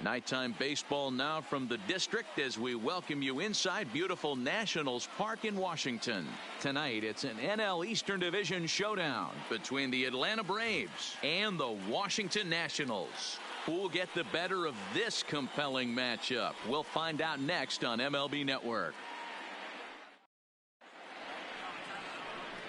Nighttime baseball now from the district as we welcome you inside beautiful Nationals Park in Washington. Tonight it's an NL Eastern Division showdown between the Atlanta Braves and the Washington Nationals. Who will get the better of this compelling matchup? We'll find out next on MLB Network.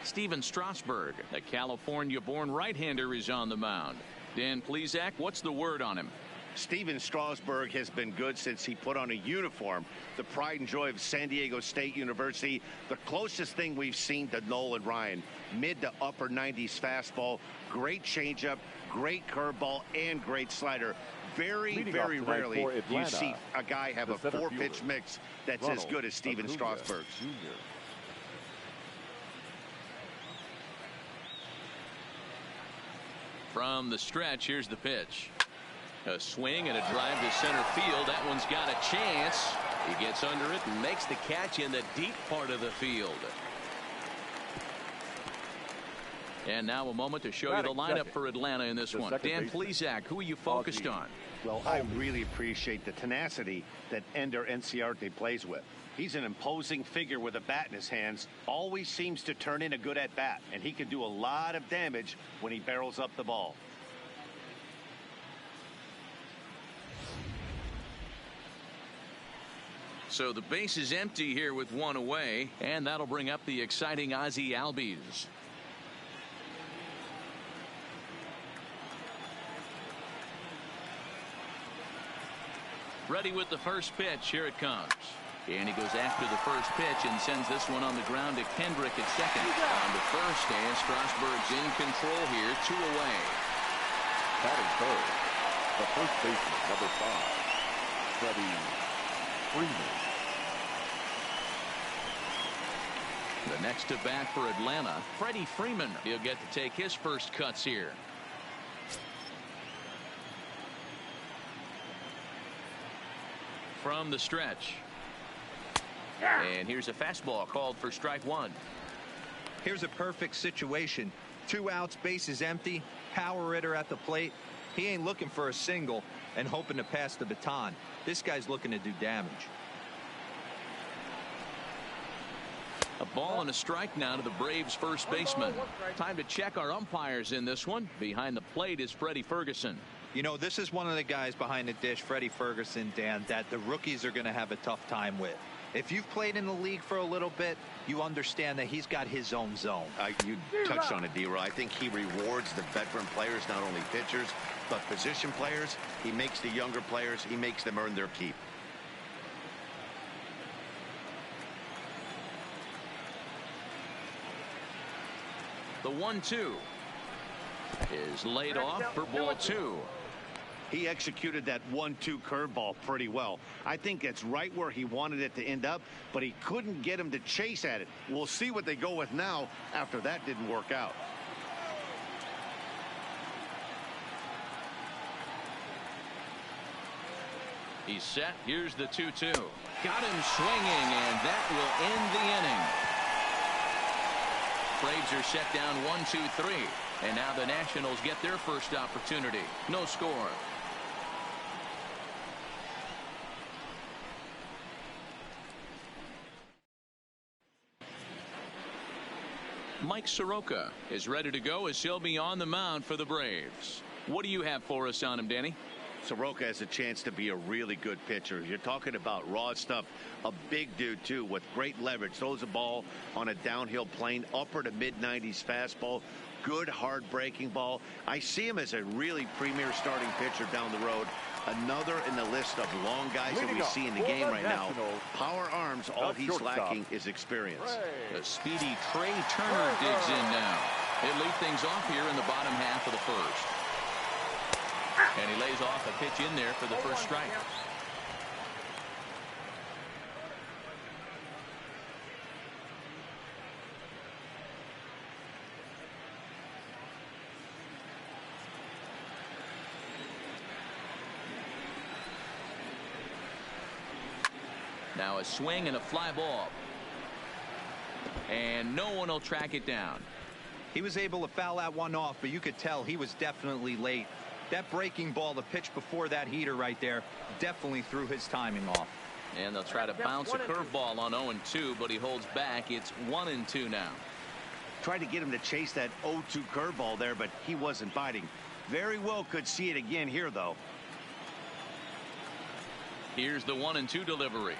Steven Strasburg, a California-born right-hander, is on the mound. Dan Plesac, what's the word on him? Steven Strasburg has been good since he put on a uniform. The pride and joy of San Diego State University. The closest thing we've seen to Nolan Ryan. Mid to upper 90s fastball. Great changeup, great curveball, and great slider. Very, very rarely do you see a guy have a four-pitch mix that's as good as Steven Strasburg's. From the stretch, here's the pitch. A swing and a drive to center field. That one's got a chance. He gets under it and makes the catch in the deep part of the field. And now a moment to show you the lineup for Atlanta in this one. Dan Plesac, who are you focused on? Well, I really appreciate the tenacity that Ender Enciarte plays with. He's an imposing figure with a bat in his hands. Always seems to turn in a good at-bat, and he can do a lot of damage when he barrels up the ball. So the base is empty here with one away, and that'll bring up the exciting Ozzie Albies. Ready with the first pitch. Here it comes. And he goes after the first pitch and sends this one on the ground to Kendrick at second. On to first, and Strasburg's in control here, 2 away. Batting third, the first baseman, number 5, Freddie Freeman. The next to bat for Atlanta, Freddie Freeman. He'll get to take his first cuts here. From the stretch. And here's a fastball called for strike 1. Here's a perfect situation. 2 outs, bases empty, power hitter at the plate. He ain't looking for a single and hoping to pass the baton. This guy's looking to do damage. A ball and a strike now to the Braves first baseman. Time to check our umpires in this one. Behind the plate is Freddie Ferguson. You know, this is one of the guys behind the dish, Freddie Ferguson, Dan, that the rookies are going to have a tough time with. If you've played in the league for a little bit, you understand that he's got his own zone. You touched on it, D-Roy. I think he rewards the veteran players, not only pitchers, but position players. He makes the younger players, he makes them earn their keep. The 1-2 is laid off for ball 2. He executed that 1-2 curveball pretty well. I think it's right where he wanted it to end up, but he couldn't get him to chase at it. We'll see what they go with now after that didn't work out. He's set. Here's the 2-2. Got him swinging, and that will end the inning. Braves are set down 1-2-3. And now the Nationals get their first opportunity. No score. Mike Soroka is ready to go as he'll be on the mound for the Braves. What do you have for us on him, Danny? Soroka has a chance to be a really good pitcher. You're talking about raw stuff. A big dude, too, with great leverage. Throws a ball on a downhill plane, upper to mid-90s fastball. Good, hard breaking ball. I see him as a really premier starting pitcher down the road. Another in the list of long guys that we see in the game right now. Power arms, all he's lacking is experience. The speedy Trey Turner digs in now. He'll lead things off here in the bottom half of the first. And he lays off a pitch in there for the first strike. Now a swing and a fly ball. And no one will track it down. He was able to foul that one off, but you could tell he was definitely late. That breaking ball, the pitch before that heater right there, definitely threw his timing off. And they'll try to bounce a curveball on 0-2, but he holds back. It's 1-2 now. Tried to get him to chase that 0-2 curveball there, but he wasn't biting. Very well could see it again here, though. Here's the 1-2 delivery.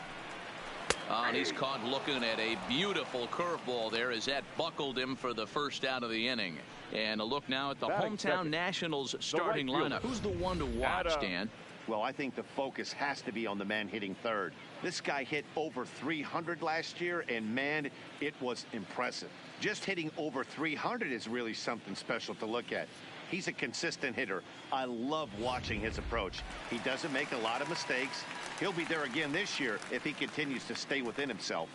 And he's caught looking at a beautiful curveball there as that buckled him for the first out of the inning. And a look now at the hometown Nationals starting lineup. Who's the one to watch, Dan? Well, I think the focus has to be on the man hitting third. This guy hit over 300 last year, and man, it was impressive. Just hitting over 300 is really something special to look at. He's a consistent hitter. I love watching his approach. He doesn't make a lot of mistakes. He'll be there again this year if he continues to stay within himself.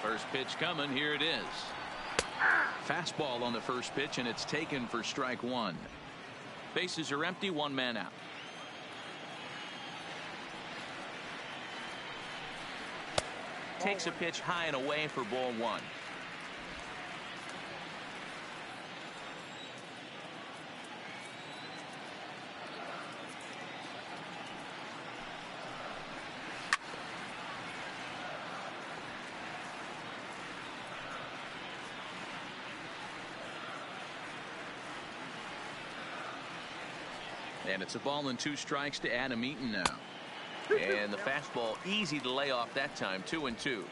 First pitch coming. Here it is. Fastball on the first pitch, and it's taken for strike one. Bases are empty, one man out. Takes a pitch high and away for ball one. And it's a ball and 2 strikes to Adam Eaton now. And the fastball easy to lay off that time. 2-2.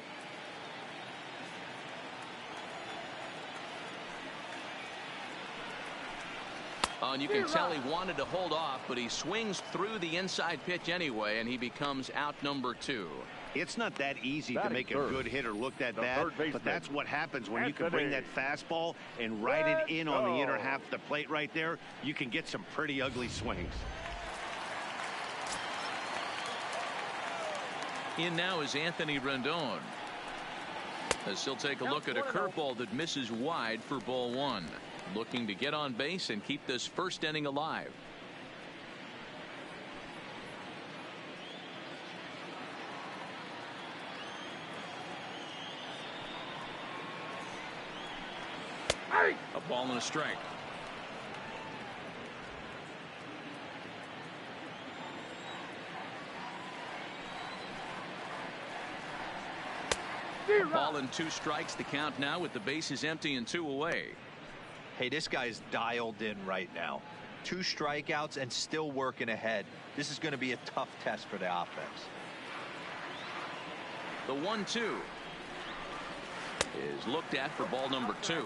And you can tell he wanted to hold off, but he swings through the inside pitch anyway, and he becomes out number 2. It's not that easy to make a good hitter look that bad, but that's what happens when you can bring that fastball and ride it in on the inner half of the plate right there. You can get some pretty ugly swings. In now is Anthony Rendon, as he'll take a look at a curveball that misses wide for ball one. Looking to get on base and keep this first inning alive. A ball and a strike. A ball and 2 strikes, the count now with the bases empty and 2 away. Hey, this guy's dialed in right now. 2 strikeouts and still working ahead. This is going to be a tough test for the offense. The 1-2 is looked at for ball number 2.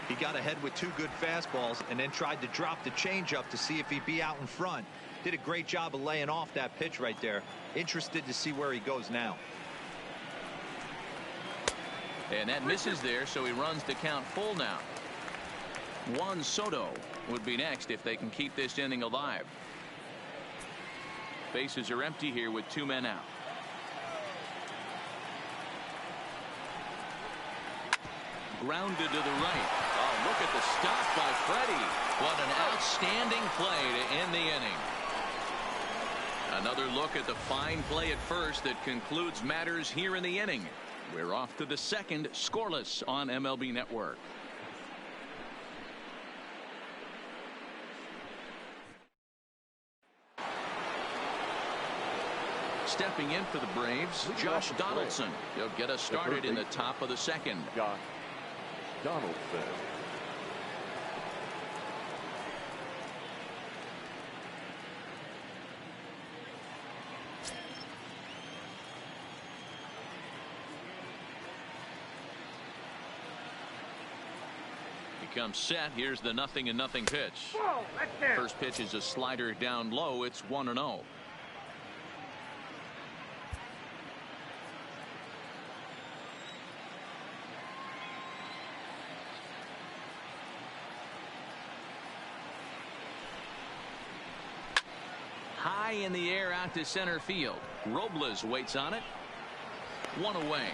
He got ahead with 2 good fastballs and then tried to drop the changeup to see if he'd be out in front. Did a great job of laying off that pitch right there. Interested to see where he goes now. And that misses there, so he runs the count full now. Juan Soto would be next if they can keep this inning alive. Bases are empty here with 2 men out. Grounded to the right. Oh, look at the stop by Freddie. What an outstanding play to end the inning. Another look at the fine play at first that concludes matters here in the inning. We're off to the second, scoreless on MLB Network. Stepping in for the Braves, Josh Donaldson. He'll get us started in the top of the second. Josh Donaldson. Comes set. Here's the 0-0 pitch. First pitch is a slider down low. It's 1-0. High in the air out to center field. Robles waits on it. 1 away.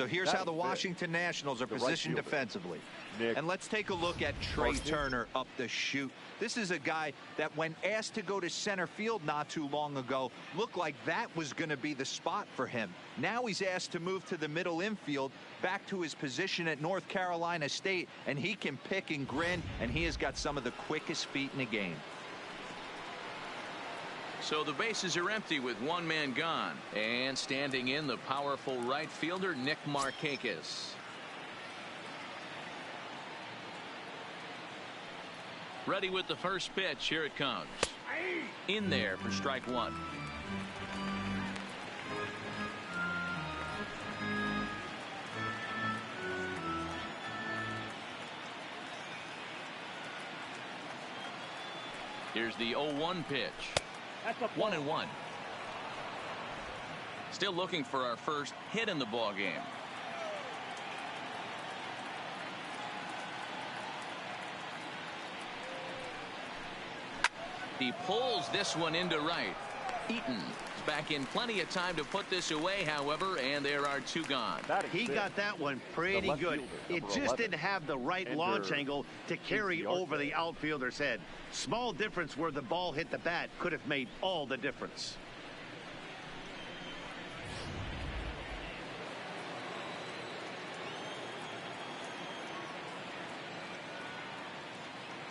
So here's how the Washington Nationals are positioned defensively. And let's take a look at Trey Turner up the chute. This is a guy that, when asked to go to center field not too long ago, looked like that was going to be the spot for him. Now he's asked to move to the middle infield, back to his position at North Carolina State, and he can pick and grin, and he has got some of the quickest feet in the game. So the bases are empty with one man gone. And standing in, the powerful right fielder, Nick Markakis. Ready with the first pitch. Here it comes. In there for strike one. Here's the 0-1 pitch. 1-1. Still looking for our first hit in the ball game. He pulls this one into right. Eaton is back in plenty of time to put this away, however, and there are two gone. He got that one pretty good. It just didn't have the right launch angle to carry over the outfielder's head. Small difference where the ball hit the bat could have made all the difference.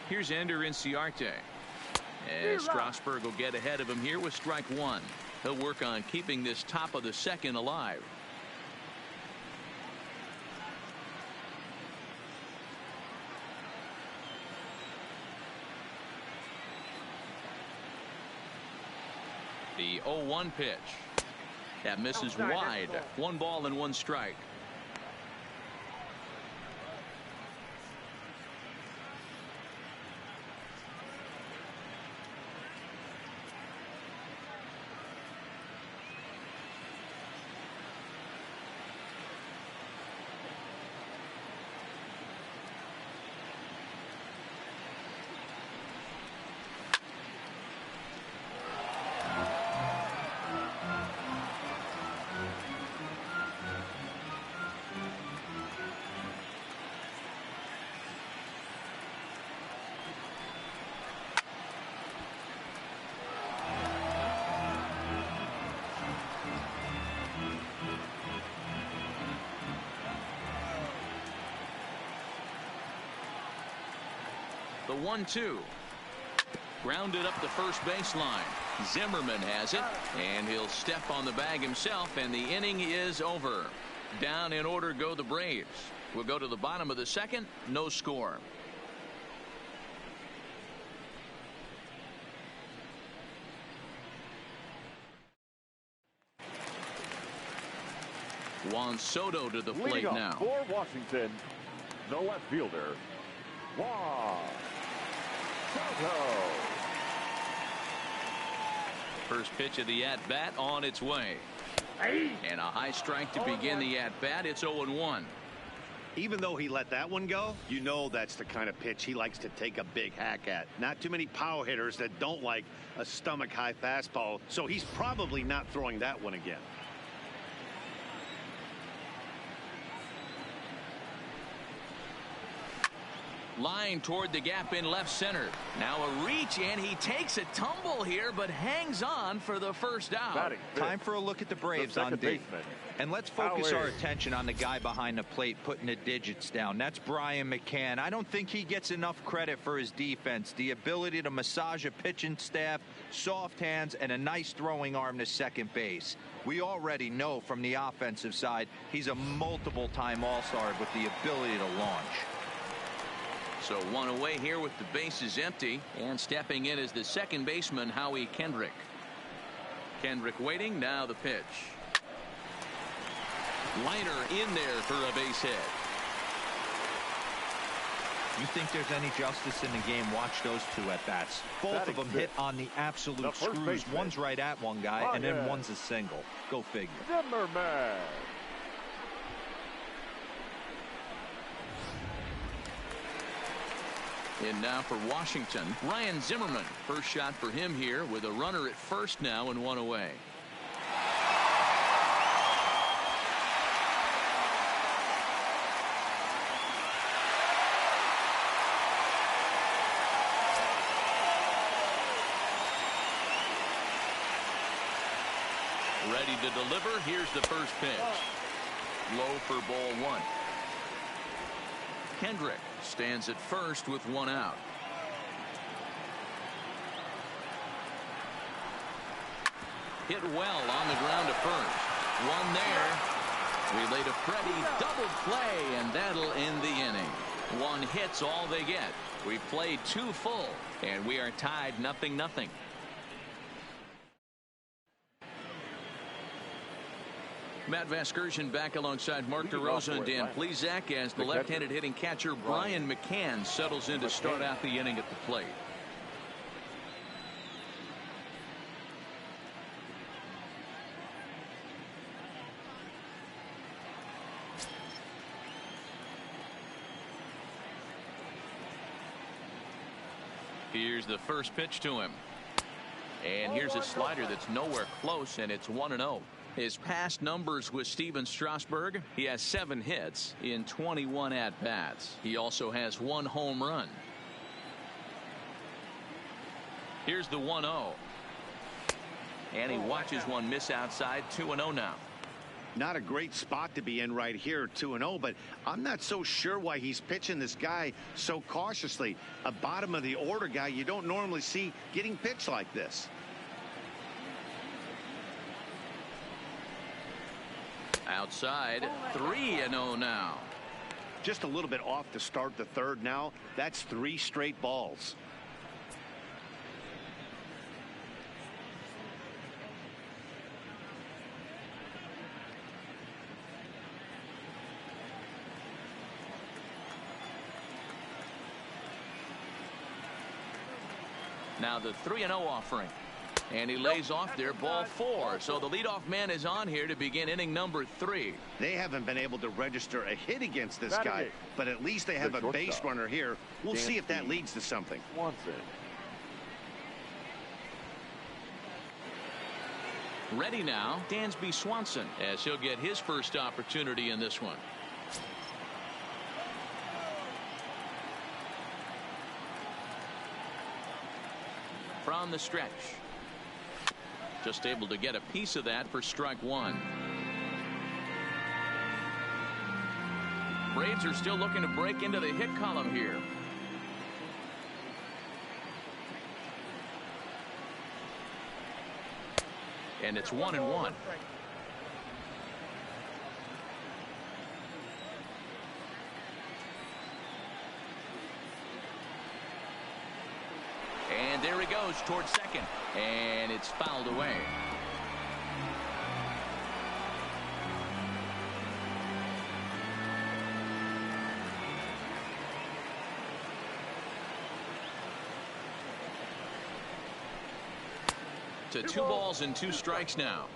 Here's Ender Inciarte. As Strasburg will get ahead of him here with strike one. He'll work on keeping this top of the second alive. The 0-1 pitch. That misses wide. 1 ball and 1 strike. The 1-2. Grounded up the first baseline. Zimmerman has it, and he'll step on the bag himself, and the inning is over. Down in order go the Braves. We'll go to the bottom of the second. No score. Juan Soto to the plate now. For Washington, the left fielder, Juan Soto. First pitch of the at-bat on its way. And a high strike to begin the at-bat. It's 0-1. Even though he let that one go, you know that's the kind of pitch he likes to take a big hack at. Not too many power hitters that don't like a stomach-high fastball, so he's probably not throwing that one again. Line toward the gap in left center. Now a reach, and he takes a tumble here, but hangs on for the first out. Time for a look at the Braves on D. And let's focus our attention on the guy behind the plate putting the digits down. That's Brian McCann. I don't think he gets enough credit for his defense. The ability to massage a pitching staff, soft hands, and a nice throwing arm to second base. We already know from the offensive side he's a multiple-time All-Star with the ability to launch. So one away here with the bases empty, and stepping in is the second baseman, Howie Kendrick. Kendrick waiting. Now the pitch. Liner in there for a base hit. You think there's any justice in the game? Watch those two at bats. Both of them hit on the absolute screws. One's right at one guy, and then one's a single. Go figure. Zimmerman. And now for Washington, Ryan Zimmerman. First shot for him here with a runner at first now and 1 away. Ready to deliver. Here's the first pitch. Low for ball one. Kendrick stands at first with one out. Hit well on the ground to first. One there. Relay to Freddie. Double play, and that'll end the inning. One hit's all they get. We've played 2 full, and we are tied 0-0. Matt Vasgersian back alongside Mark DeRosa and Dan Plesac as the left-handed hitting catcher Brian McCann settles in to start out the inning at the plate. Here's the first pitch to him. And here's a slider that's nowhere close, and it's 1-0. His past numbers with Steven Strasburg, he has 7 hits in 21 at-bats. He also has 1 home run. Here's the 1-0. And he watches one miss outside. 2-0 now. Not a great spot to be in right here, 2-0, but I'm not so sure why he's pitching this guy so cautiously. A bottom of the order guy you don't normally see getting pitched like this. Outside, 3-0 now. Just a little bit off to start the third now. That's 3 straight balls. Now the 3-0 offering. And he lays off there, ball 4. So the leadoff man is on here to begin inning number 3. They haven't been able to register a hit against this guy, but at least they have a base runner here. We'll see if that leads to something. Ready now, Dansby Swanson, as he'll get his first opportunity in this one. From the stretch. Just able to get a piece of that for strike 1. Braves are still looking to break into the hit column here. And it's 1-1. And there he goes towards second. And it's fouled away. To 2 balls and 2 strikes now.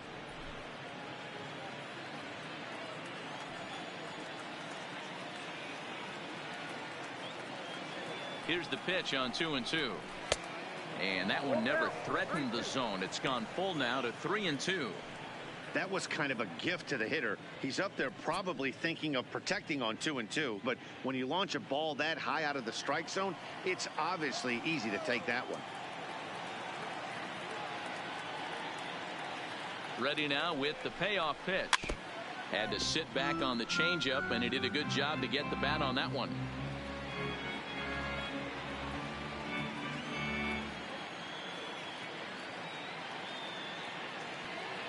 Here's the pitch on 2-2. And that one never threatened the zone. It's gone full now to 3-2. That was kind of a gift to the hitter. He's up there probably thinking of protecting on 2-2. But when you launch a ball that high out of the strike zone, it's obviously easy to take that one. Ready now with the payoff pitch. Had to sit back on the changeup, and he did a good job to get the bat on that one.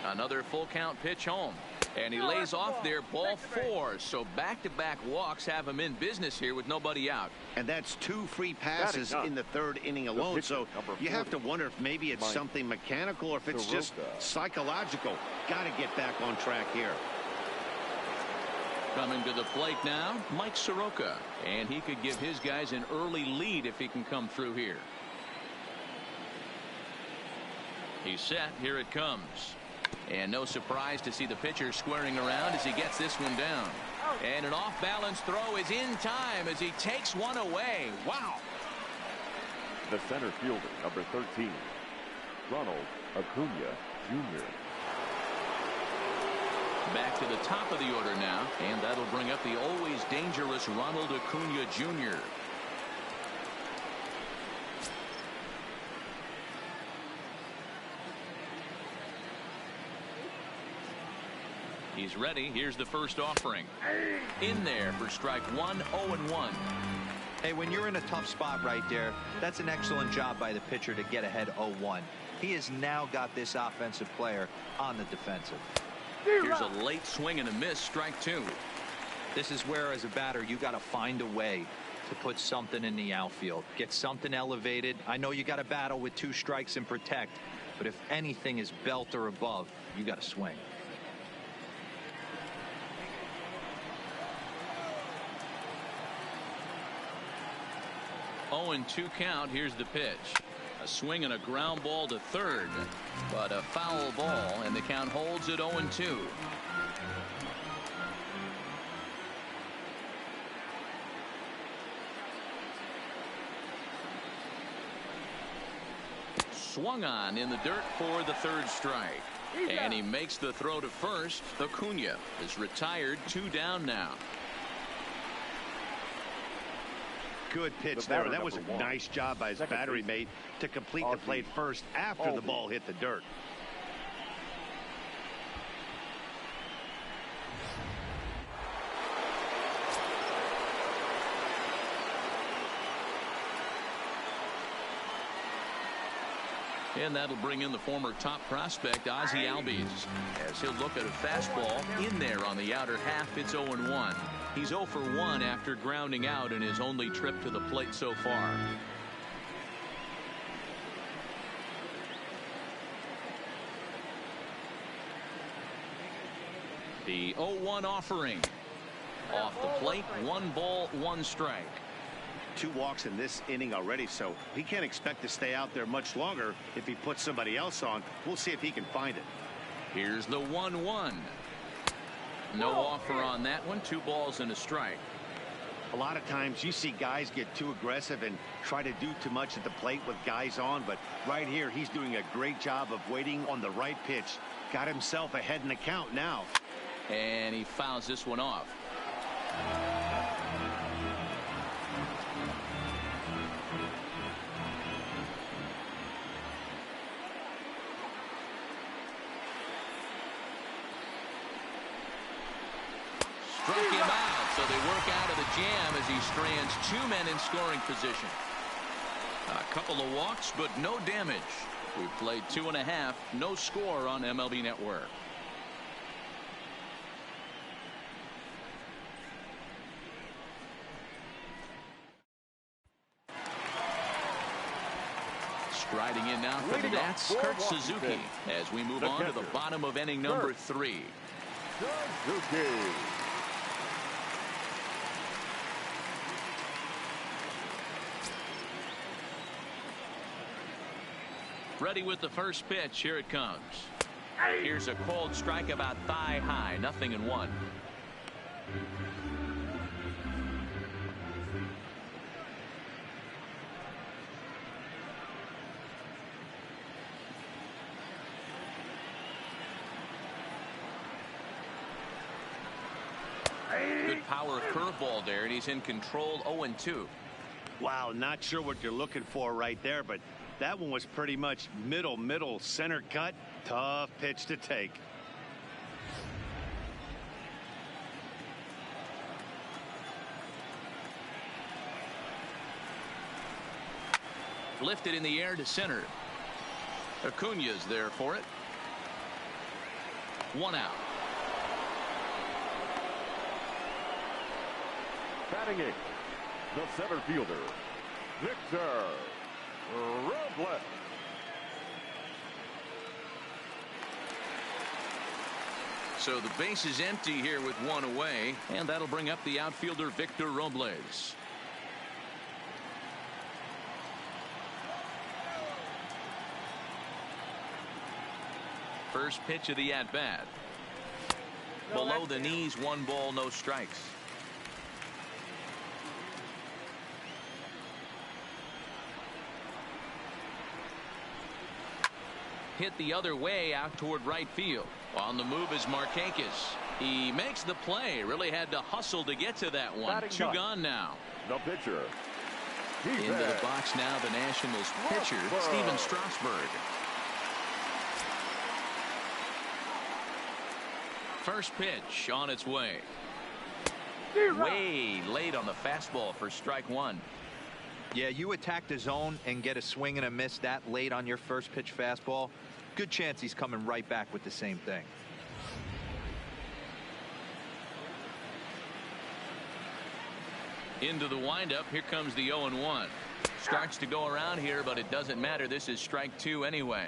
Another full count pitch home. And he lays off there, ball 4. So back-to-back walks have him in business here with nobody out. And that's 2 free passes in the 3rd inning alone. So you have to wonder if maybe it's something mechanical or if it's just psychological. Got to get back on track here. Coming to the plate now, Mike Soroka. And he could give his guys an early lead if he can come through here. He's set. Here it comes. And no surprise to see the pitcher squaring around as he gets this one down. And an off-balance throw is in time as he takes one away. Wow. The center fielder, number 13, Ronald Acuna Jr. Back to the top of the order now, and that'll bring up the always dangerous Ronald Acuna Jr. He's ready. Here's the first offering. In there for strike one, 0-1. Hey, when you're in a tough spot right there, that's an excellent job by the pitcher to get ahead 0-1. He has now got this offensive player on the defensive. Here's a late swing and a miss, strike two. This is where, as a batter, you got to find a way to put something in the outfield. Get something elevated. I know you got to battle with 2 strikes and protect, but if anything is belt or above, you got to swing. Oh, and 2 count. Here's the pitch. A swing and a ground ball to third, but a foul ball, and the count holds at 0-2. Swung on in the dirt for the third strike. And he makes the throw to first. Acuna is retired, 2 down now. Good pitch there. That was a nice job by his battery mate to complete the play first after the ball hit the dirt. And that'll bring in the former top prospect, Ozzie Albies, as he'll look at a fastball in there on the outer half. It's 0-1. He's 0 for 1 after grounding out in his only trip to the plate so far. The 0-1 offering. Off the plate, 1 ball, 1 strike. 2 walks in this inning already, so he can't expect to stay out there much longer. If he puts somebody else on, we'll see if he can find it. Here's the 1-1. No offer on that one. 2 balls and a strike. A lot of times you see guys get too aggressive and try to do too much at the plate with guys on, but right here he's doing a great job of waiting on the right pitch. Got himself ahead in the count now. And he fouls this one off. Struck him out, so they work out of the jam as he strands 2 men in scoring position. A couple of walks, but no damage. We've played 2.5, no score on MLB Network. Striding in now for the Nats, Kurt Suzuki, as we move on to the bottom of inning number 3. Suzuki. Ready with the first pitch. Here it comes. Here's a cold strike about thigh high. 0-1. Good power curveball there, and he's in control. 0-2. Wow, not sure what you're looking for right there, but that one was pretty much middle center cut. Tough pitch to take. Lifted in the air to center. Acuna's there for it. 1 out. Batting 8th, the center fielder, Victor Robles. So the base is empty here with 1 away, and that'll bring up the outfielder Victor Robles. First pitch of the at-bat. Below the knees, 1 ball, no strikes. Hit the other way out toward right field. On the move is Markakis. He makes the play. Really had to hustle to get to that one. 2 gone now. The pitcher. Into the box now, the Nationals pitcher, Steven Strasburg. First pitch on its way. Way late on the fastball for strike one. Yeah, you attack the zone and get a swing and a miss that late on your first pitch fastball. Good chance he's coming right back with the same thing. Into the windup. Here comes the 0-1. Starts to go around here, but it doesn't matter. This is strike two anyway.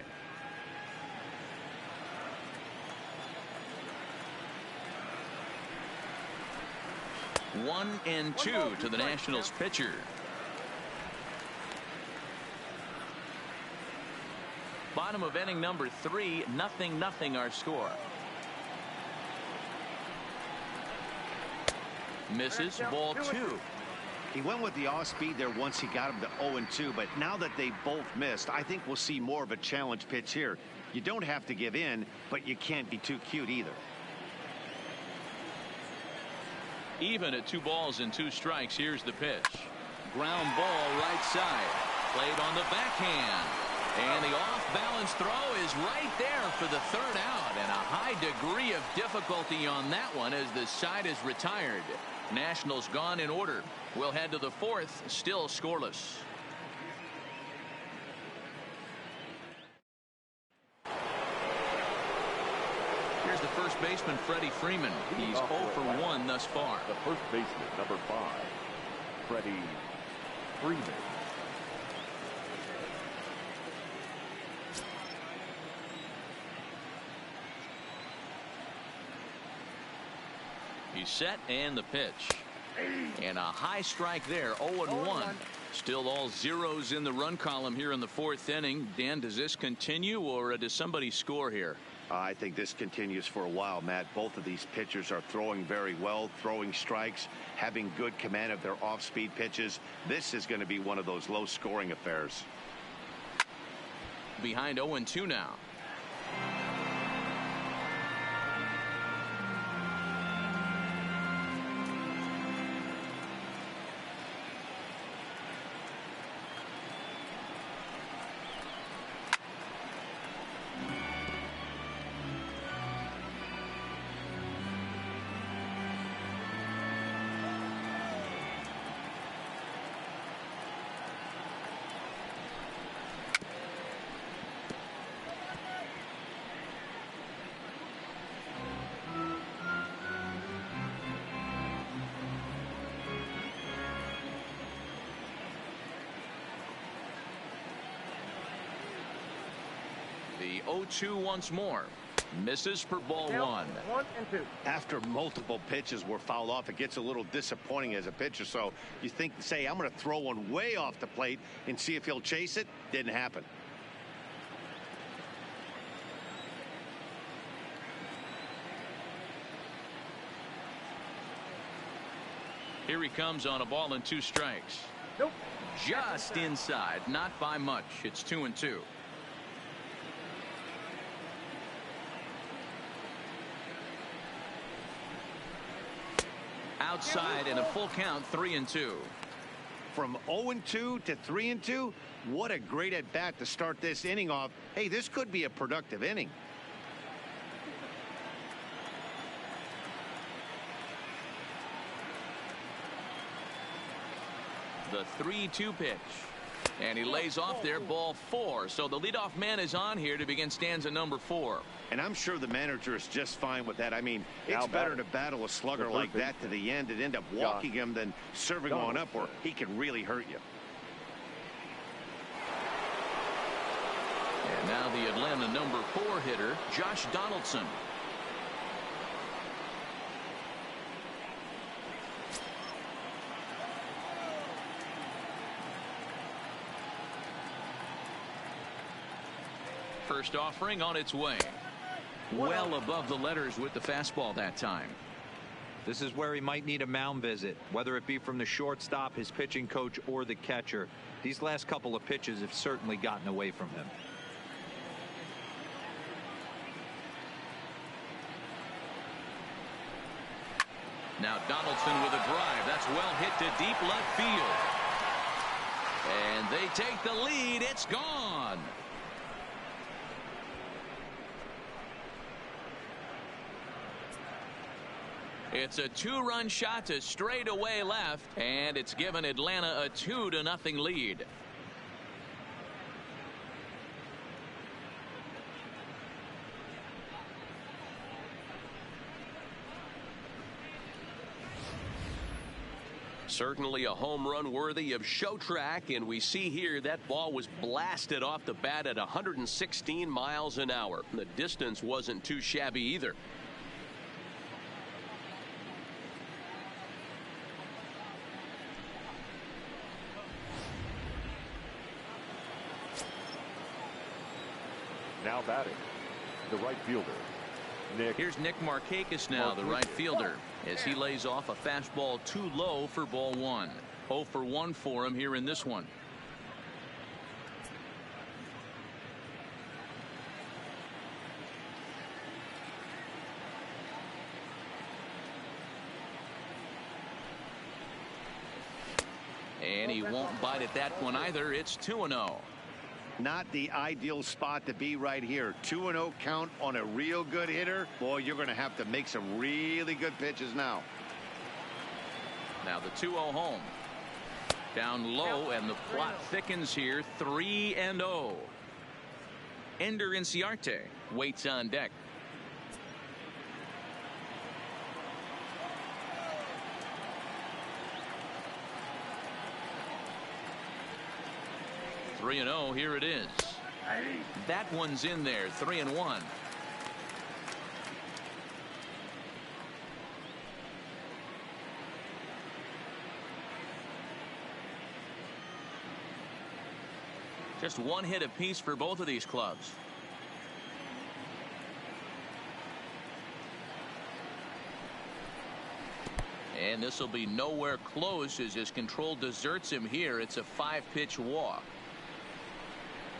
One and two to the Nationals pitcher. Bottom of inning number 3, 0-0 our score. Misses, ball 2. He went with the off speed there once he got him to 0-2, but now that they both missed, I think we'll see more of a challenge pitch here. You don't have to give in, but you can't be too cute either. Even at 2 balls and 2 strikes. Here's the pitch. Ground ball right side. Played on the backhand. And the off-balance throw is right there for the 3rd out. And a high degree of difficulty on that one as the side is retired. Nationals gone in order. We'll head to the 4th, still scoreless. Here's the first baseman, Freddie Freeman. He's 0 for 1 thus far. The first baseman, number 5, Freddie Freeman. He's set, and the pitch. And a high strike there, 0-1. Still all zeros in the run column here in the 4th inning. Dan, does this continue, or does somebody score here? I think this continues for a while, Matt. Both of these pitchers are throwing very well, throwing strikes, having good command of their off-speed pitches. This is going to be one of those low-scoring affairs. Behind 0-2 now. The 0-2 once more. Misses for ball 1. 1 and 2. After multiple pitches were fouled off, it gets a little disappointing as a pitcher. So you think, say, I'm going to throw one way off the plate and see if he'll chase it. Didn't happen. Here he comes on a ball and 2 strikes. Nope. Just inside, not by much. It's 2-2. Outside and a full count, 3-2. From 0-2 to 3-2, what a great at bat to start this inning off. Hey, this could be a productive inning. The 3-2 pitch. And he lays off there, ball 4. So the leadoff man is on here to begin stanza number 4. And I'm sure the manager is just fine with that. I mean, it's better to battle a slugger like that to the end and end up walking him than serving on up where he can really hurt you. And now the Atlanta number 4 hitter, Josh Donaldson. First offering on its way. Well above the letters with the fastball that time. This is where he might need a mound visit, whether it be from the shortstop, his pitching coach, or the catcher. These last couple of pitches have certainly gotten away from him. Now Donaldson with a drive. That's well hit to deep left field. And they take the lead. It's gone. It's a 2-run shot to straightaway left, and it's given Atlanta a 2-0 lead. Certainly a home run worthy of show track, and we see here that ball was blasted off the bat at 116 miles an hour. The distance wasn't too shabby either. Now batting, the right fielder. Here's Nick Markakis now, the right fielder, as he lays off a fastball too low for ball 1. 0 for 1 for him here in this one. And he won't bite at that one either. It's 2-0. Not the ideal spot to be right here. 2-0 count on a real good hitter. Boy, you're going to have to make some really good pitches now. Now the 2-0 home. Down low, and the plot thickens here. 3-0. Ender Inciarte waits on deck. Three and 0. Here it is. That one's in there. 3-1. Just one hit apiece for both of these clubs. And this will be nowhere close as his control deserts him here. It's a 5-pitch walk.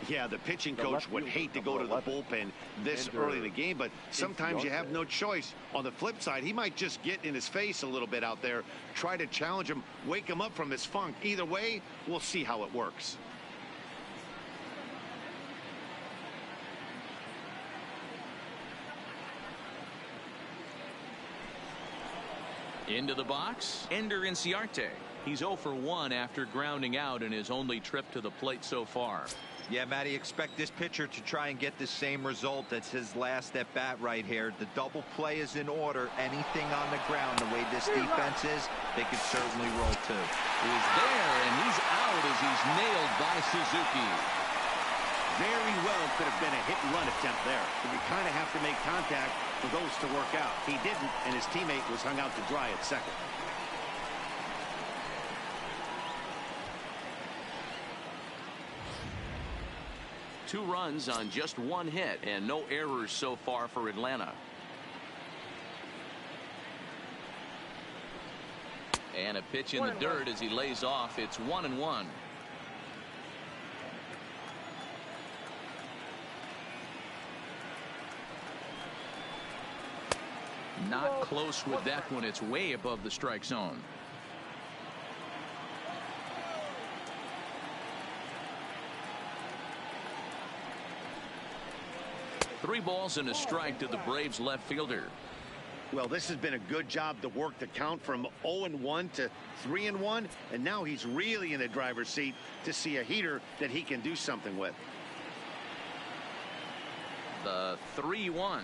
Yeah, the pitching coach would hate to go to the bullpen this early in the game, but sometimes you have no choice. On the flip side, he might just get in his face a little bit out there, try to challenge him, wake him up from his funk. Either way, we'll see how it works. Into the box, Ender Inciarte. He's 0 for 1 after grounding out in his only trip to the plate so far. Yeah, Matty, expect this pitcher to try and get the same result. That's his last at bat right here. The double play is in order. Anything on the ground, the way this defense is, they could certainly roll too. He's there, and he's out as he's nailed by Suzuki. Very well could have been a hit-and-run attempt there. But you kind of have to make contact for those to work out. He didn't, and his teammate was hung out to dry at second. Two runs on just one hit, and no errors so far for Atlanta. And a pitch in the dirt as he lays off. It's 1-1. Not close with that one. It's way above the strike zone. Three balls and a strike to the Braves left fielder. Well, this has been a good job to work the count from 0-1 to 3-1, and now he's really in the driver's seat to see a heater that he can do something with. The 3-1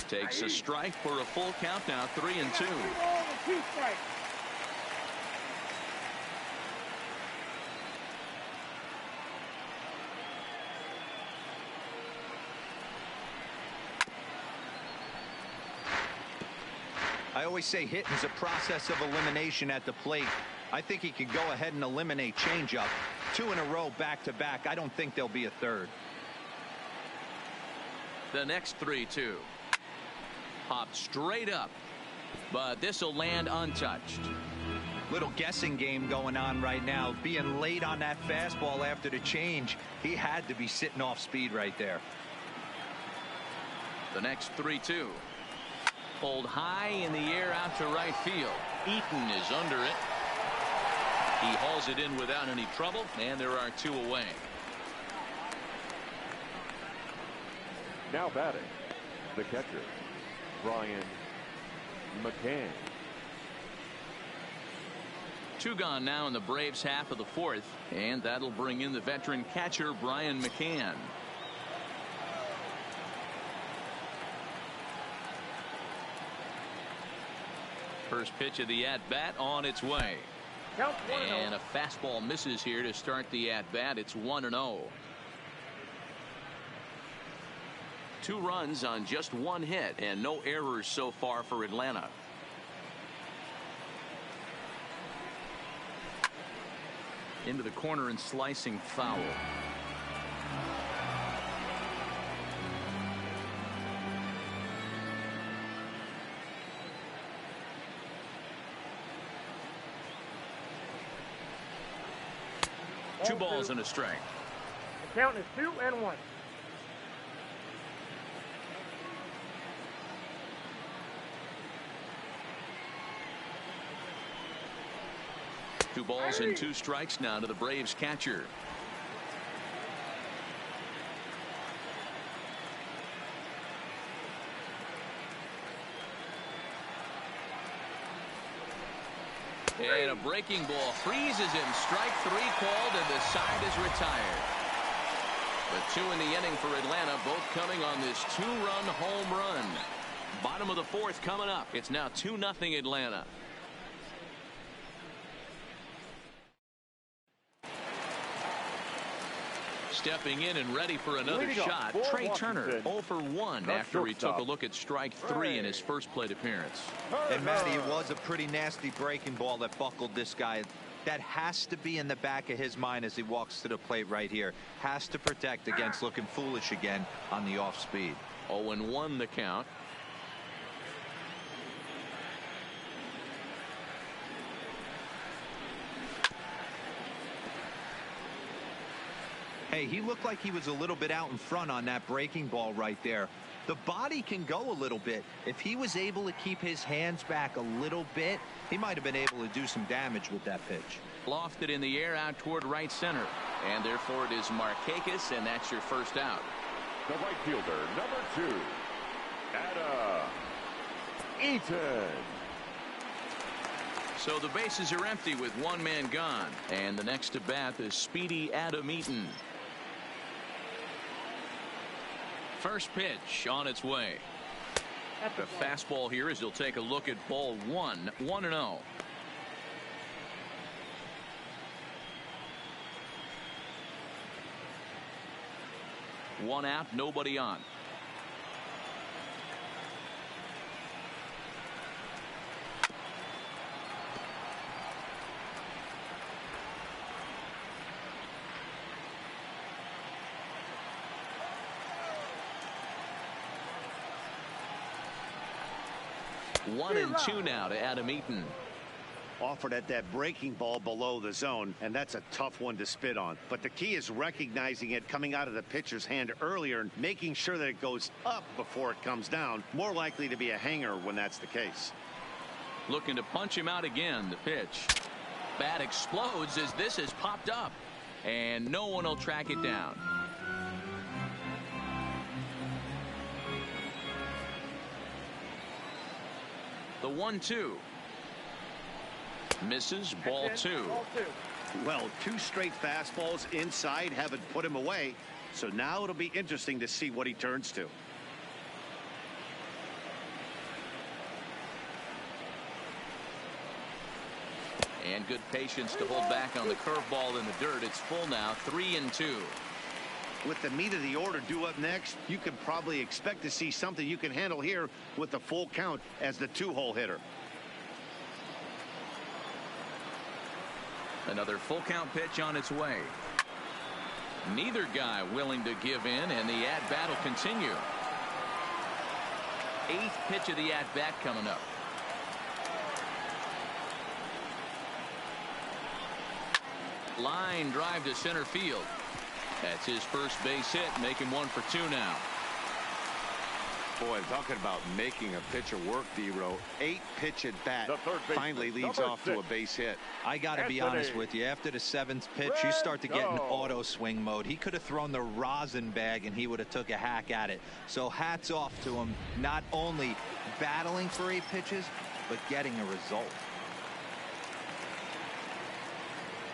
takes a strike for a full count now. 3-2. I always say hitting is a process of elimination at the plate. I think he could go ahead and eliminate changeup. 2 in a row back to back. I don't think there'll be a third. The next 3-2. Popped straight up, but this will land untouched. Little guessing game going on right now. Being late on that fastball after the change, he had to be sitting off speed right there. The next 3-2. Pulled high in the air out to right field. Eaton is under it. He hauls it in without any trouble, and there are 2 away. Now batting, the catcher, Brian McCann. Two gone now in the Braves half of the fourth, and that'll bring in the veteran catcher Brian McCann. First pitch of the at-bat on its way. And a fastball misses here to start the at-bat. It's 1-0. 2 runs on just 1 hit and no errors so far for Atlanta. Into the corner and slicing foul. Two balls and a strike. The count is 2-1. Two balls and 2 strikes now to the Braves catcher. And a breaking ball freezes him. Strike 3 called, and the side is retired. The 2 in the inning for Atlanta, both coming on this 2-run home run. Bottom of the fourth coming up. It's now 2-0 Atlanta. Stepping in and ready for another shot, Trey Turner 0 for 1 after he took a look at strike 3 in his first plate appearance. And Matty, it was a pretty nasty breaking ball that buckled this guy. That has to be in the back of his mind as he walks to the plate right here. Has to protect against looking foolish again on the off speed. 0-1 the count. Hey, he looked like he was a little bit out in front on that breaking ball right there. The body can go a little bit. If he was able to keep his hands back a little bit, he might have been able to do some damage with that pitch. Lofted in the air out toward right center. And therefore it is Markakis, and that's your first out. The right fielder, number 2, Adam Eaton. So the bases are empty with 1 man gone. And the next to bat is speedy Adam Eaton. First pitch on its way. The fastball here as he'll take a look at ball 1. 1-0. One out, nobody on. One and 2 now to Adam Eaton. Offered at that breaking ball below the zone, and that's a tough one to spit on. But the key is recognizing it coming out of the pitcher's hand earlier and making sure that it goes up before it comes down. More likely to be a hanger when that's the case. Looking to punch him out again. The pitch. Bat explodes as this has popped up, and no one will track it down. The 1-2. Misses. Ball 2. Well, 2 straight fastballs inside haven't put him away. So now it'll be interesting to see what he turns to. And good patience to hold back on the curveball in the dirt. It's full now. 3-2. With the meat of the order due up next, you can probably expect to see something you can handle here with the full count as the 2-hole hitter. Another full count pitch on its way. Neither guy willing to give in, and the at-bat will continue. 8th pitch of the at-bat coming up. Line drive to center field. That's his first base hit, making 1 for 2 now. Boy, talking about making a pitcher work, D-Row. 8-pitch at bat finally leads off to a base hit. I got to be honest with you. After the 7th pitch, you start to get in auto swing mode. He could have thrown the rosin bag and he would have took a hack at it. So hats off to him, not only battling for 8 pitches, but getting a result.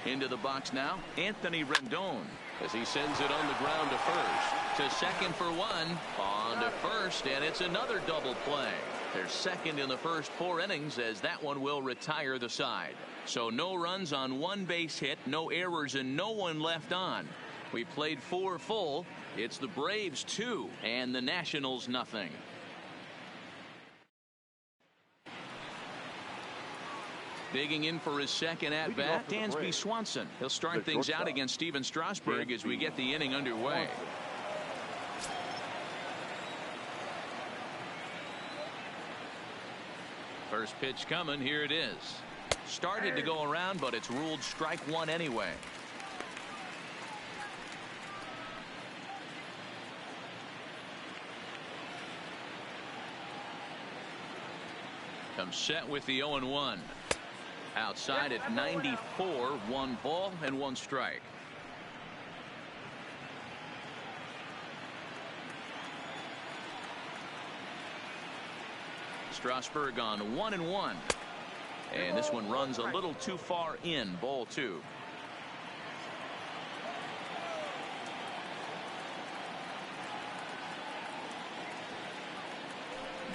Into the box now, Anthony Rendon, as he sends it on the ground to first. To second for one. On to first, and it's another double play. They're second in the first 4 innings, as that one will retire the side. So no runs on 1 base hit, no errors, and no one left on. We played 4 full. It's the Braves 2 and the Nationals nothing. Digging in for his second at-bat, Dansby Swanson. He'll start things out against Steven Strasburg as we get the inning underway. First pitch coming. Here it is. Started to go around, but it's ruled strike 1 anyway. Comes set with the 0-1. Outside at 94, 1 ball and 1 strike. Strasburg on 1-1. And this one runs a little too far in. Ball 2.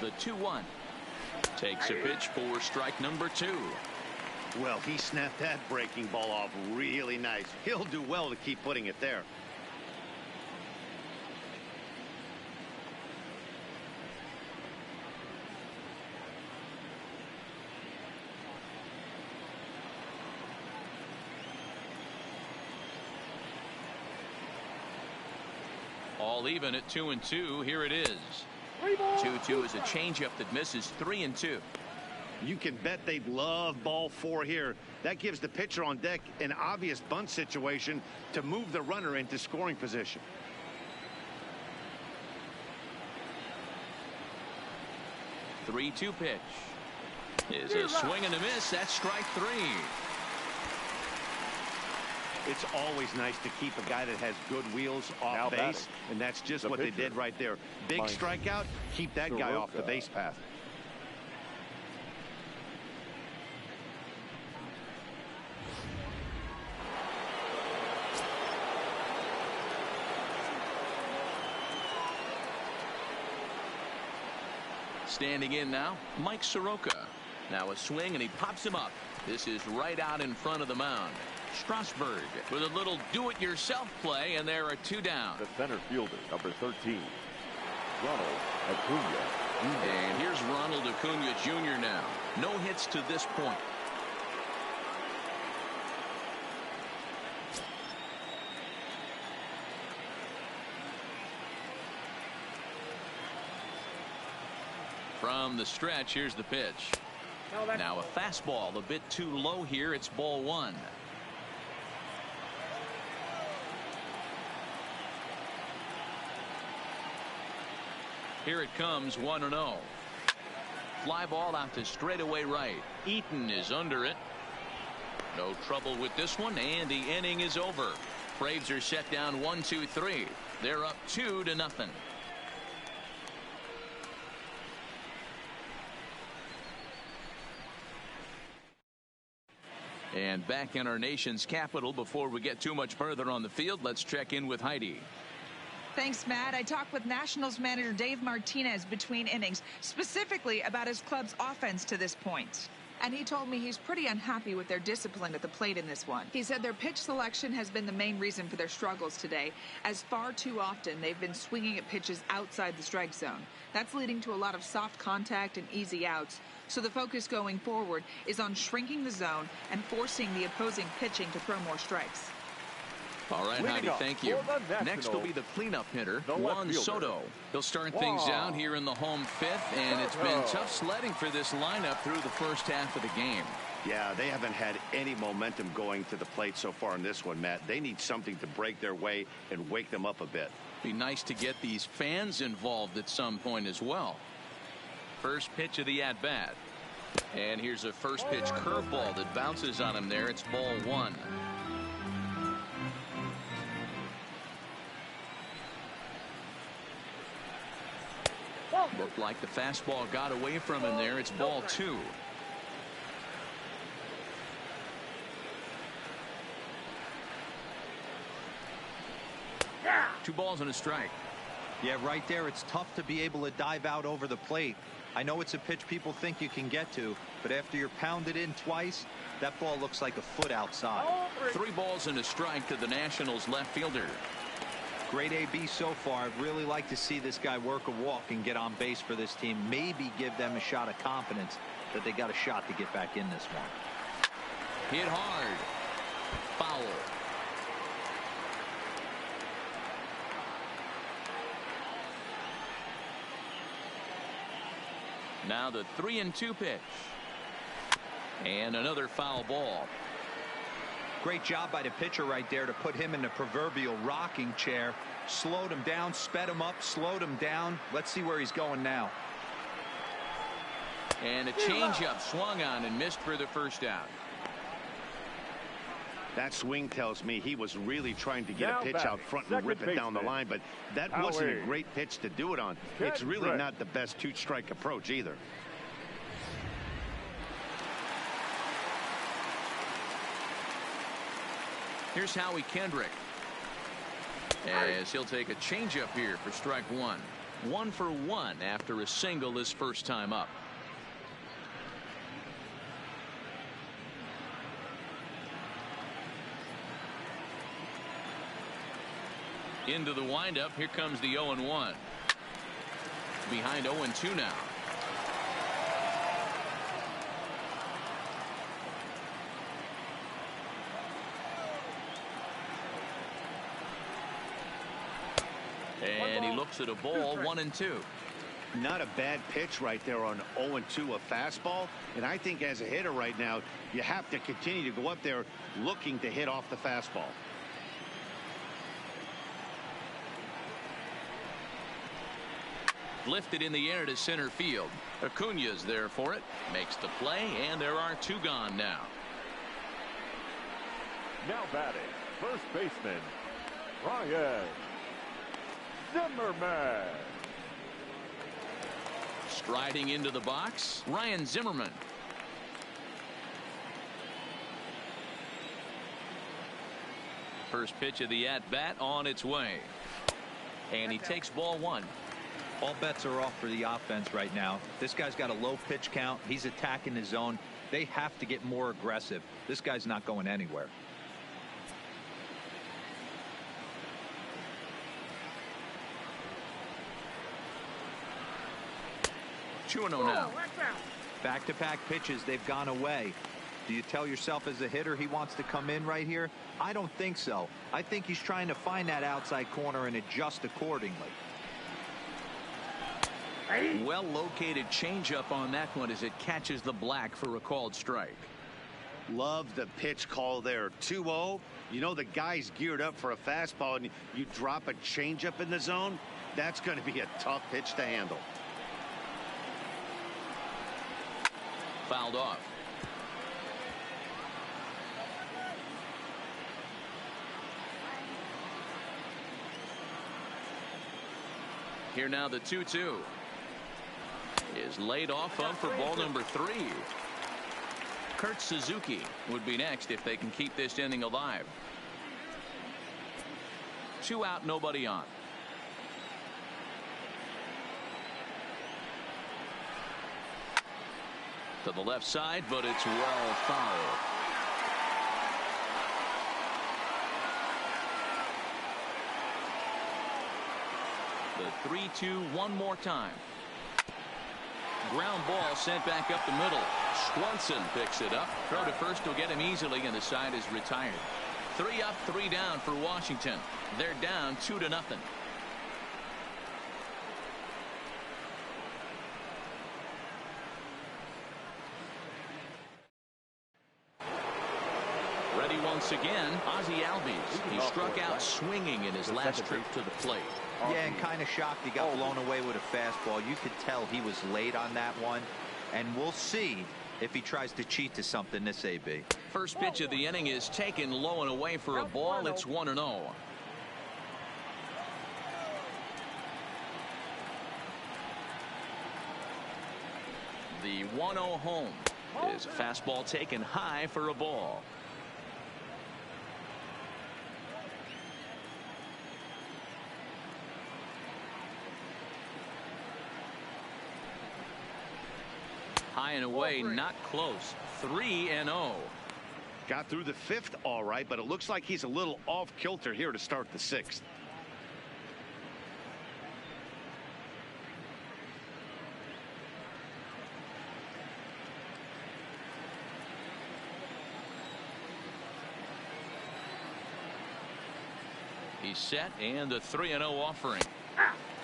The 2-1. Takes a pitch for strike number 2. Well, he snapped that breaking ball off really nice. He'll do well to keep putting it there. All even at 2-2. Here it is. 2-2 is a changeup that misses. 3-2. You can bet they'd love ball 4 here. That gives the pitcher on deck an obvious bunt situation to move the runner into scoring position. The 3-2 pitch is a swing and a miss. That's strike 3. It's always nice to keep a guy that has good wheels off base, and that's just what they did right there. Big strikeout, keep that guy off the base path. Standing in now, Mike Soroka. Now a swing, and he pops him up. This is right out in front of the mound. Strasburg with a little do-it-yourself play, and there are 2 down. The center fielder, number 13, Ronald Acuna. And here's Ronald Acuna Jr. now. No hits to this point. From the stretch, here's the pitch. Now a fastball a bit too low here. It's ball 1. Here it comes, 1-0. Fly ball out to straightaway right. Eaton is under it. No trouble with this one, and the inning is over. Braves are set down 1-2-3. They're up 2-0. And back in our nation's capital, before we get too much further on the field, let's check in with Heidi. Thanks, Matt. I talked with Nationals manager Dave Martinez between innings, specifically about his club's offense to this point. And he told me he's pretty unhappy with their discipline at the plate in this one. He said their pitch selection has been the main reason for their struggles today, as far too often they've been swinging at pitches outside the strike zone. That's leading to a lot of soft contact and easy outs. So the focus going forward is on shrinking the zone and forcing the opposing pitching to throw more strikes. All right, Heidi, thank you. Next will be the cleanup hitter, Juan Soto. He'll start things out here in the home 5th, and it's been tough sledding for this lineup through the first half of the game. Yeah, they haven't had any momentum going to the plate so far in this one, Matt. They need something to break their way and wake them up a bit. Be nice to get these fans involved at some point as well. First pitch of the at-bat. And here's a first pitch curveball that bounces on him there. It's ball 1. Looked like the fastball got away from him there. It's ball 2. 2 balls and a strike. Yeah, right there, it's tough to be able to dive out over the plate. I know it's a pitch people think you can get to, but after you're pounded in twice, that ball looks like a foot outside. 3 balls and a strike to the Nationals left fielder. Great AB so far. I'd really like to see this guy work a walk and get on base for this team. Maybe give them a shot of confidence that they got a shot to get back in this one. Hit hard. Foul. Now the 3-2 pitch. And another foul ball. Great job by the pitcher right there to put him in the proverbial rocking chair. Slowed him down, sped him up, slowed him down. Let's see where he's going now. And a changeup swung on and missed for the first out. That swing tells me he was really trying to get a pitch out front and rip it down the line, but that wasn't a great pitch to do it on. It's really not the best 2-strike approach either. Here's Howie Kendrick, as he'll take a changeup here for strike 1. 1 for 1 after a single his first time up. Into the windup. Here comes the 0-1. Behind 0-2 now. And he looks at a ball. 1-2. Not a bad pitch right there on 0-2, a fastball. And I think as a hitter right now, you have to continue to go up there looking to hit off the fastball. Lifted in the air to center field. Acuna's there for it. Makes the play, and there are 2 gone now. Now batting, first baseman, Ryan Zimmerman. Striding into the box, Ryan Zimmerman. First pitch of the at-bat on its way. And he takes ball 1. All bets are off for the offense right now. This guy's got a low pitch count. He's attacking his zone. They have to get more aggressive. This guy's not going anywhere. 2-0 now. Back-to-back pitches, they've gone away. Do you tell yourself as a hitter he wants to come in right here? I don't think so. I think he's trying to find that outside corner and adjust accordingly. Well located changeup on that one as it catches the black for a called strike. Love the pitch call there. 2-0. You know the guy's geared up for a fastball and you drop a changeup in the zone. That's going to be a tough pitch to handle. Fouled off. Here now the 2-2 is laid off of for ball number 3. Kurt Suzuki would be next if they can keep this inning alive. 2 out, nobody on. To the left side, but it's well fouled. The 3-2 one more time. Ground ball sent back up the middle. Swanson picks it up. Throw to first will get him easily, and the side is retired. 3 up, 3 down for Washington. They're down 2-0. Ready once again, Ozzie Albies. He struck out swinging in his last trip to the plate. Yeah, and kind of shocked he got blown away with a fastball. You could tell he was late on that one. And we'll see if he tries to cheat to something this AB. First pitch of the inning is taken low and away for a ball. It's 1-0. The 1-0 home is a fastball taken high for a ball. High and away, not close. 3-0. Got through the 5th all right, but it looks like he's a little off kilter here to start the 6th. He's set, and the 3-0 offering.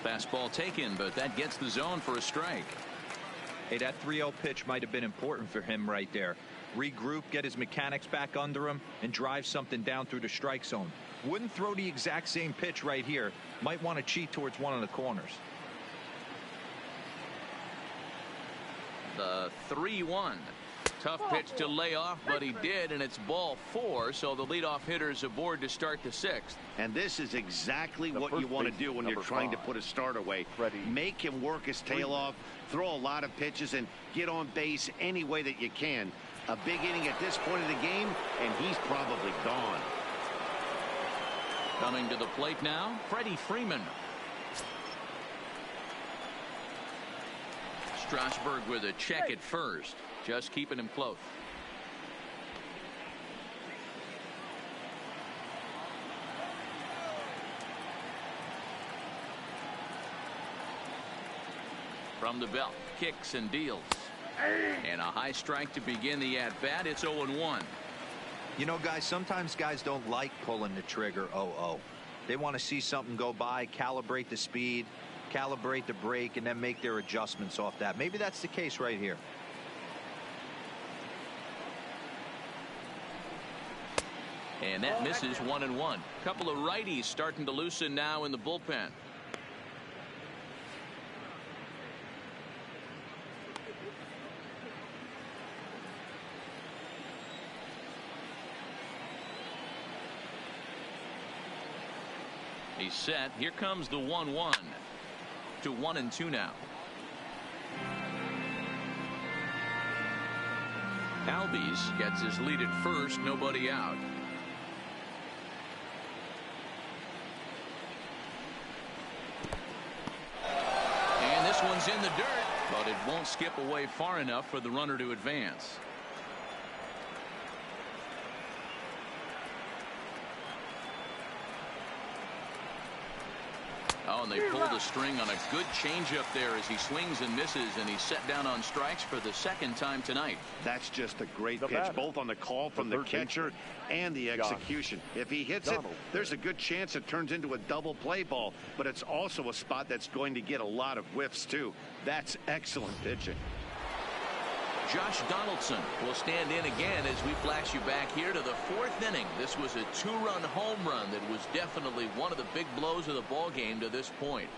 Fastball taken, but that gets the zone for a strike. Hey, that 3-0 pitch might have been important for him right there. Regroup, get his mechanics back under him, and drive something down through the strike zone. Wouldn't throw the exact same pitch right here. Might want to cheat towards one of the corners. The 3-1. Tough pitch to lay off, but he did, and it's ball 4, so the leadoff hitter's aboard to start the 6th. And this is exactly what you want to do when you're trying to put a start away. Make him work his tail off, throw a lot of pitches, and get on base any way that you can. A big inning at this point of the game, and he's probably gone. Coming to the plate now, Freddie Freeman. Strasburg with a check at first. Just keeping him close. From the belt, kicks and deals. And a high strike to begin the at-bat. It's 0-1. You know, guys, sometimes guys don't like pulling the trigger 0-0. They want to see something go by, calibrate the speed, calibrate the brake, and then make their adjustments off that. Maybe that's the case right here. And that misses 1-1. Couple of righties starting to loosen now in the bullpen. He's set. Here comes the 1-1 to 1-2 now. Albies gets his lead at first, nobody out. And this one's in the dirt, but it won't skip away far enough for the runner to advance. Oh, and they pull the string on a good changeup there as he swings and misses, and he's set down on strikes for the 2nd time tonight. That's just a great pitch, both on the call from the catcher and the execution. If he hits it, there's a good chance it turns into a double play ball, but it's also a spot that's going to get a lot of whiffs, too. That's excellent pitching. Josh Donaldson will stand in again as we flash you back here to the 4th inning. This was a 2-run home run that was definitely one of the big blows of the ball game to this point.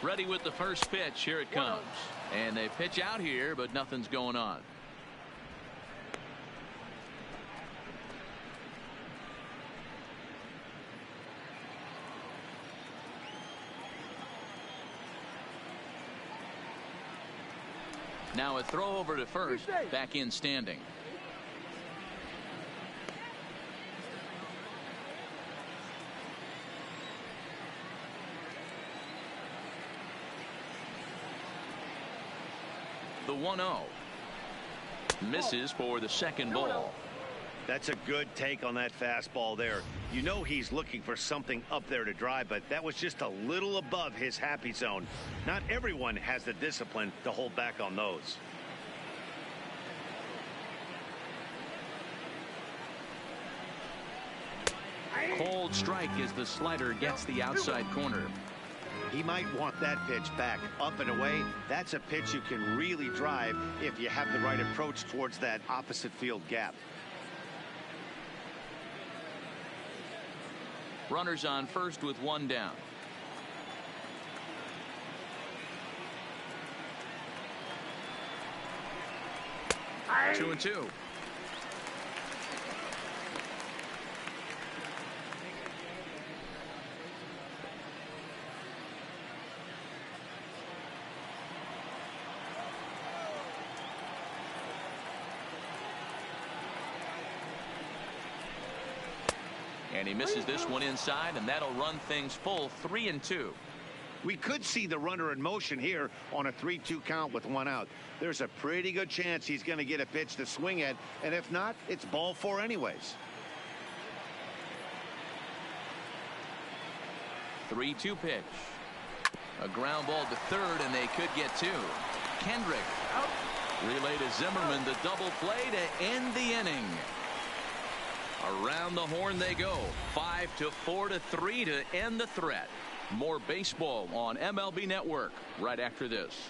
Ready with the first pitch. Here it comes. And they pitch out here, but nothing's going on. Now a throw over to first. Back in standing. The 1-0 misses for the 2nd ball. That's a good take on that fastball there. You know he's looking for something up there to drive, but that was just a little above his happy zone. Not everyone has the discipline to hold back on those. Cold strike as the slider gets the outside corner. He might want that pitch back up and away. That's a pitch you can really drive if you have the right approach towards that opposite field gap. Runners on first with 1 down. Aye. 2-2. And he misses this one inside, and that'll run things full 3-2. We could see the runner in motion here on a 3-2 count with 1 out. There's a pretty good chance he's going to get a pitch to swing at, and if not, it's ball 4 anyways. 3-2 pitch. A ground ball to third, and they could get 2. Kendrick. Relay to Zimmerman, the double play to end the inning. Around the horn they go. 5-4-3 to end the threat. More baseball on MLB Network right after this.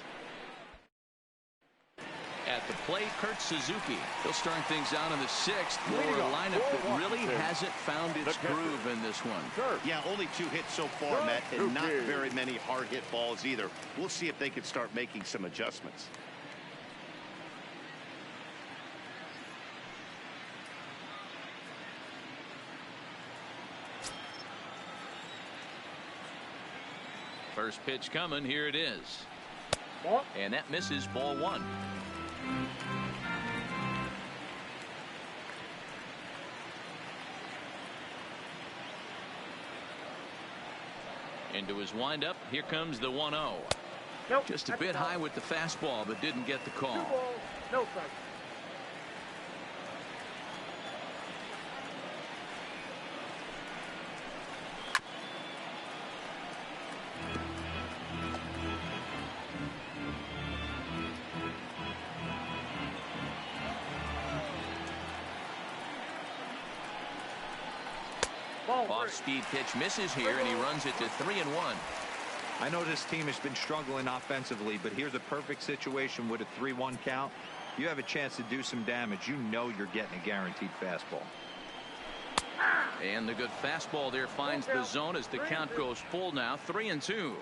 At the plate, Kurt Suzuki. He'll start things out in the 6th for a lineup that really hasn't found its groove in this one. Yeah, only 2 hits so far, Matt, and not very many hard hit balls either. We'll see if they can start making some adjustments. First pitch coming. Here it is. And that misses, ball 1. Into his windup. Here comes the 1-0. Nope, just a bit high with the fastball, but didn't get the call. 2 balls, no strike. Off-speed pitch misses here, and he runs it to 3-1. I know this team has been struggling offensively, but here's a perfect situation with a 3-1 count. You have a chance to do some damage. You know you're getting a guaranteed fastball. And the good fastball there finds the zone as the count goes full now. 3-2.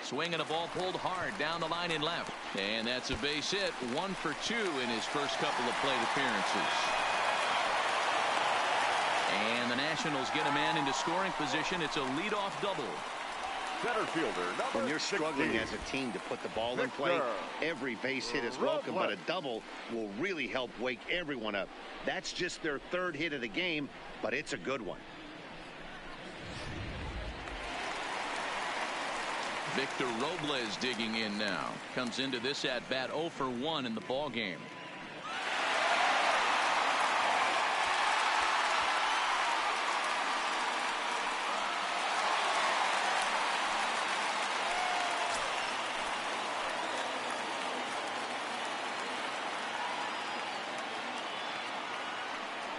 Swing and a ball pulled hard down the line in left. And that's a base hit. 1 for 2 in his first couple of plate appearances. And the Nationals get a man into scoring position. It's a leadoff double. Center fielder, when you're struggling as a team to put the ball in play, every base hit is welcome, but a double will really help wake everyone up. That's just their 3rd hit of the game, but it's a good one. Victor Robles digging in now. Comes into this at bat 0 for 1 in the ball game.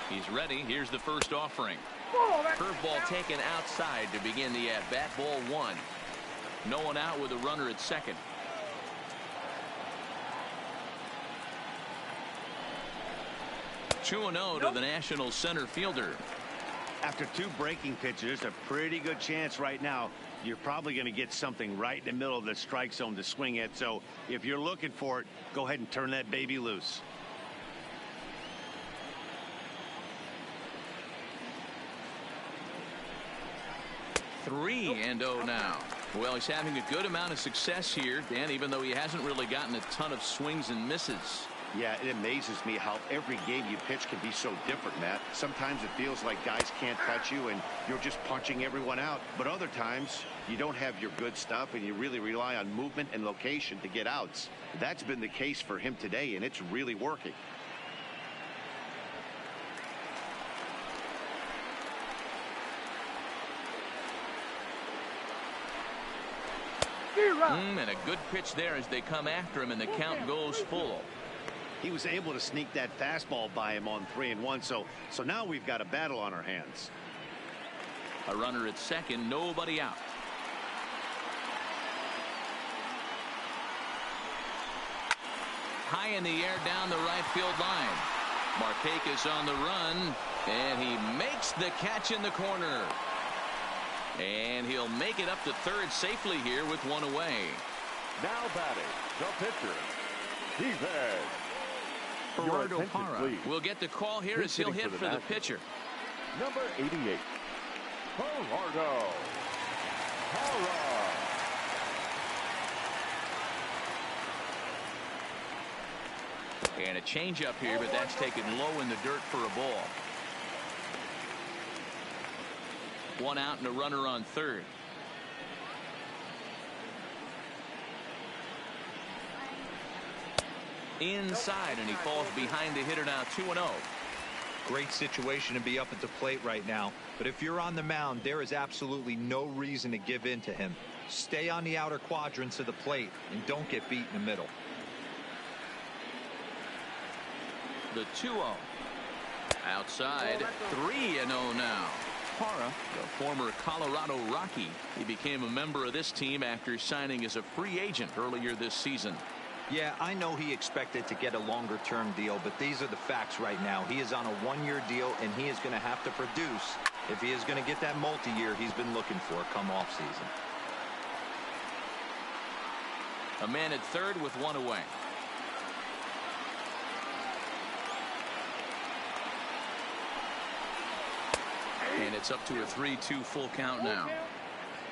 He's ready. Here's the first offering. Curveball taken outside to begin the at bat. Ball 1. No one out with a runner at second. (2-0) to the Nationals center fielder. After 2 breaking pitches, there's a pretty good chance right now you're probably going to get something right in the middle of the strike zone to swing at. So if you're looking for it, go ahead and turn that baby loose. (3-0) now. Well, he's having a good amount of success here, Dan, even though he hasn't really gotten a ton of swings and misses. Yeah, it amazes me how every game you pitch can be so different, Matt. Sometimes it feels like guys can't touch you and you're just punching everyone out. But other times you don't have your good stuff and you really rely on movement and location to get outs. That's been the case for him today, and it's really working. And a good pitch there as they come after him, and the count goes full. He was able to sneak that fastball by him on 3-1, so now we've got a battle on our hands. A runner at second, nobody out. High in the air down the right field line. Markakis on the run, and he makes the catch in the corner. And he'll make it up to third safely here with 1 away. Now batting, the pitcher, Defense. Gerardo Parra will get the call here as he'll hit for the pitcher. Number 88, Gerardo Parra. And a changeup here, but that's taken low in the dirt for a ball. One out and a runner on third. Inside, and he falls behind the hitter now, 2-0. Great situation to be up at the plate right now. But if you're on the mound, there is absolutely no reason to give in to him. Stay on the outer quadrants of the plate and don't get beat in the middle. The 2-0. Outside, 3-0 now. Parra, the former Colorado Rocky, he became a member of this team after signing as a free agent earlier this season. Yeah, I know he expected to get a longer-term deal, but these are the facts right now. He is on a one-year deal, and he is going to have to produce if he is going to get that multi-year he's been looking for come off-season. A man at third with one away. And it's up to a 3-2 full count now.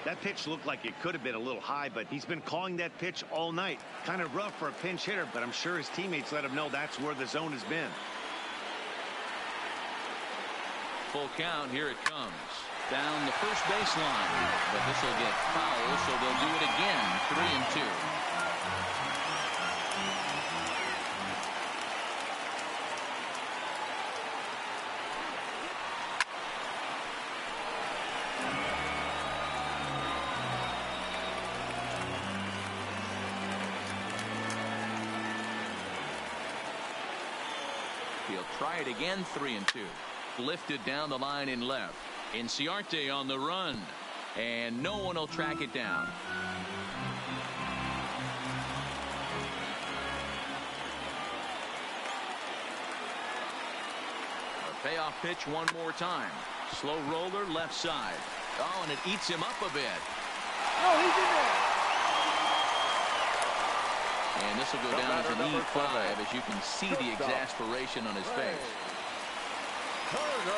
That pitch looked like it could have been a little high, but he's been calling that pitch all night. Kind of rough for a pinch hitter, but I'm sure his teammates let him know that's where the zone has been. Full count, here it comes. Down the first baseline, but this will get foul, so they'll do it again. 3-2. He'll try it again. 3-2. Lifted down the line in left. Inciarte on the run, and no one will track it down. A payoff pitch one more time. Slow roller left side. Oh, and it eats him up a bit. No, he's in there. And this will go down as an E5 as you can see the exasperation on his face.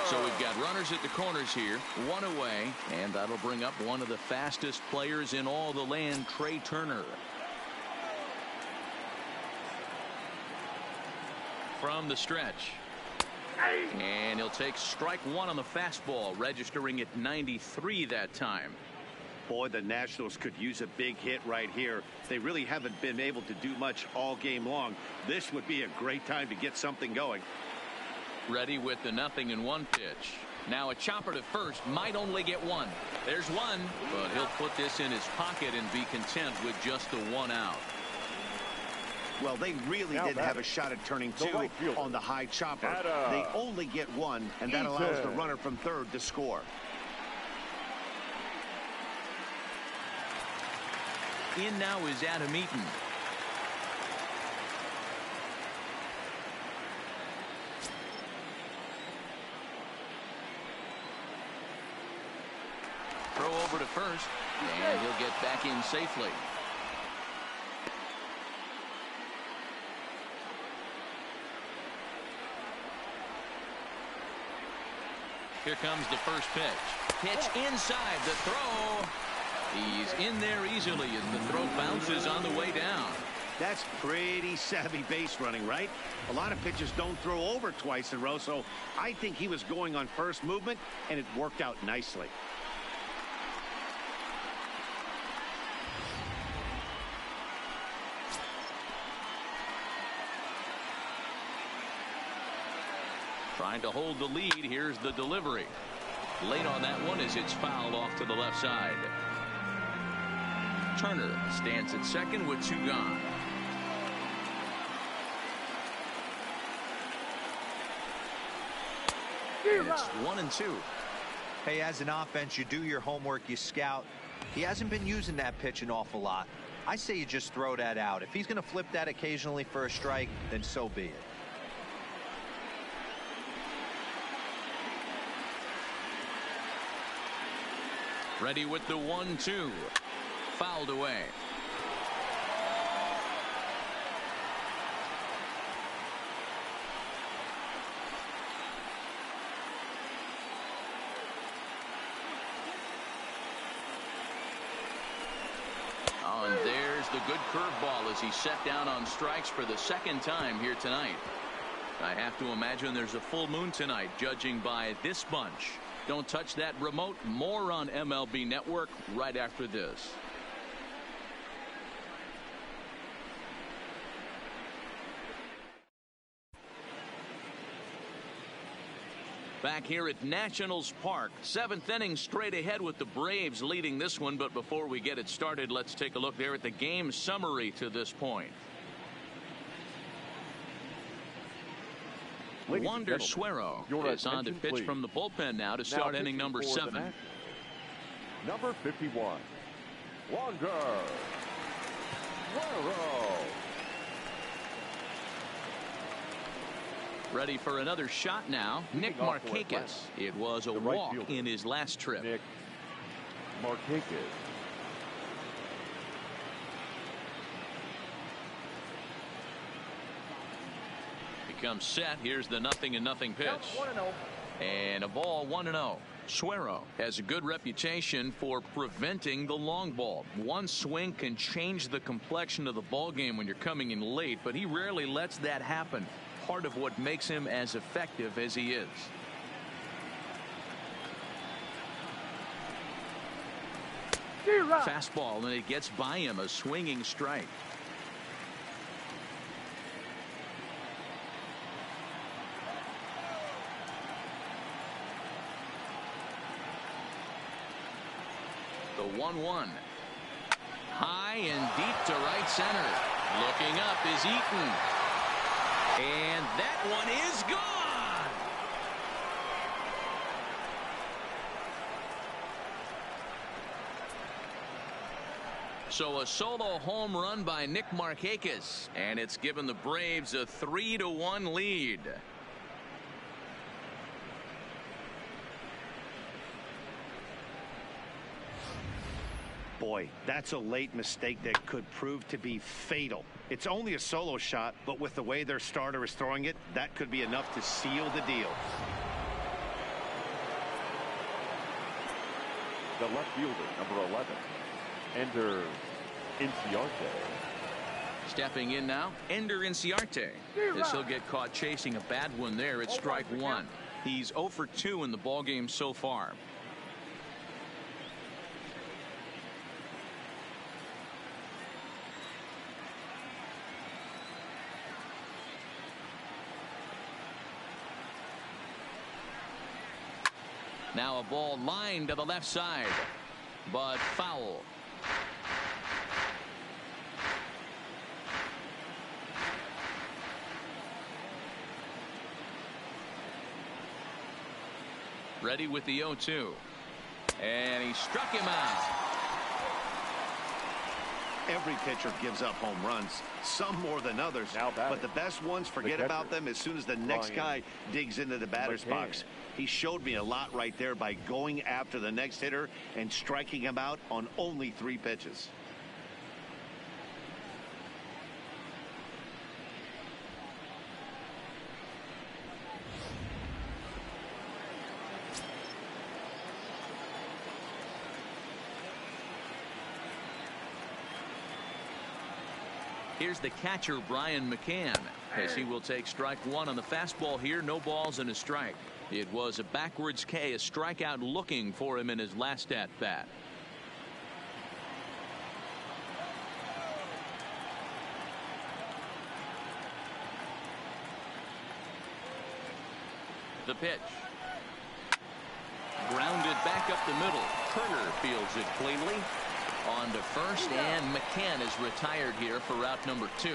So we've got runners at the corners here, one away, and that'll bring up one of the fastest players in all the land, Trey Turner. From the stretch. And he'll take strike one on the fastball, registering at 93 that time. Boy, the Nationals could use a big hit right here. They really haven't been able to do much all game long. This would be a great time to get something going. Ready with the 0-1 pitch. Now a chopper to first, might only get one. There's one, but he'll put this in his pocket and be content with just the one out. Well, they really didn't have a shot at turning two on the high chopper. They only get one, and that allows the runner from third to score. In now is Adam Eaton. Throw over to first, and he'll get back in safely. Here comes the first pitch. Pitch inside, the throw. He's in there easily as the throw bounces on the way down. That's pretty savvy base running, right? A lot of pitchers don't throw over twice in a row, so I think he was going on first movement, and it worked out nicely. Trying to hold the lead. Here's the delivery. Late on that one as it's fouled off to the left side. Turner stands at second with two gone. It's 1-2. Hey, as an offense, you do your homework, you scout. He hasn't been using that pitch an awful lot. I say you just throw that out. If he's going to flip that occasionally for a strike, then so be it. Ready with the 1-2. Fouled away. the good curveball as he set down on strikes for the second time here tonight. I have to imagine there's a full moon tonight, judging by this bunch. Don't touch that remote. More on MLB Network right after this. Back here at Nationals Park, 7th inning straight ahead with the Braves leading this one. But before we get it started, let's take a look there at the game summary to this point. Wander Suero is on to pitch from the bullpen now to start inning number 7. Number 51, Wander Suero. Ready for another shot now. Nick Markakis. It was a walk in his last trip. Nick Markakis. Becomes set. Here's the 0-0 pitch. And a ball 1-0. Suero has a good reputation for preventing the long ball. One swing can change the complexion of the ball game when you're coming in late, but he rarely lets that happen. Part of what makes him as effective as he is. Fastball, and it gets by him, a swinging strike. The 1-1. High and deep to right center. Looking up is Eaton. And that one is gone. So a solo home run by Nick Markakis, and it's given the Braves a 3-1 lead. Boy, that's a late mistake that could prove to be fatal. It's only a solo shot, but with the way their starter is throwing it, that could be enough to seal the deal. The left fielder, number 11, Ender Inciarte. Stepping in now, Ender Inciarte. As he'll get caught chasing a bad one there at strike 1. He's 0 for 2 in the ballgame so far. Now a ball lined to the left side, but foul. Ready with the 0-2. And he struck him out. Every pitcher gives up home runs, some more than others, but the best ones, forget about them as soon as the next guy digs into the batter's box. He showed me a lot right there by going after the next hitter and striking him out on only 3 pitches. Here's the catcher, Brian McCann, as he will take strike 1 on the fastball here. No balls and a strike. It was a backwards K, a strikeout looking for him in his last at bat. The pitch. Grounded back up the middle. Turner fields it cleanly. On to first, and McCann is retired here for route number 2.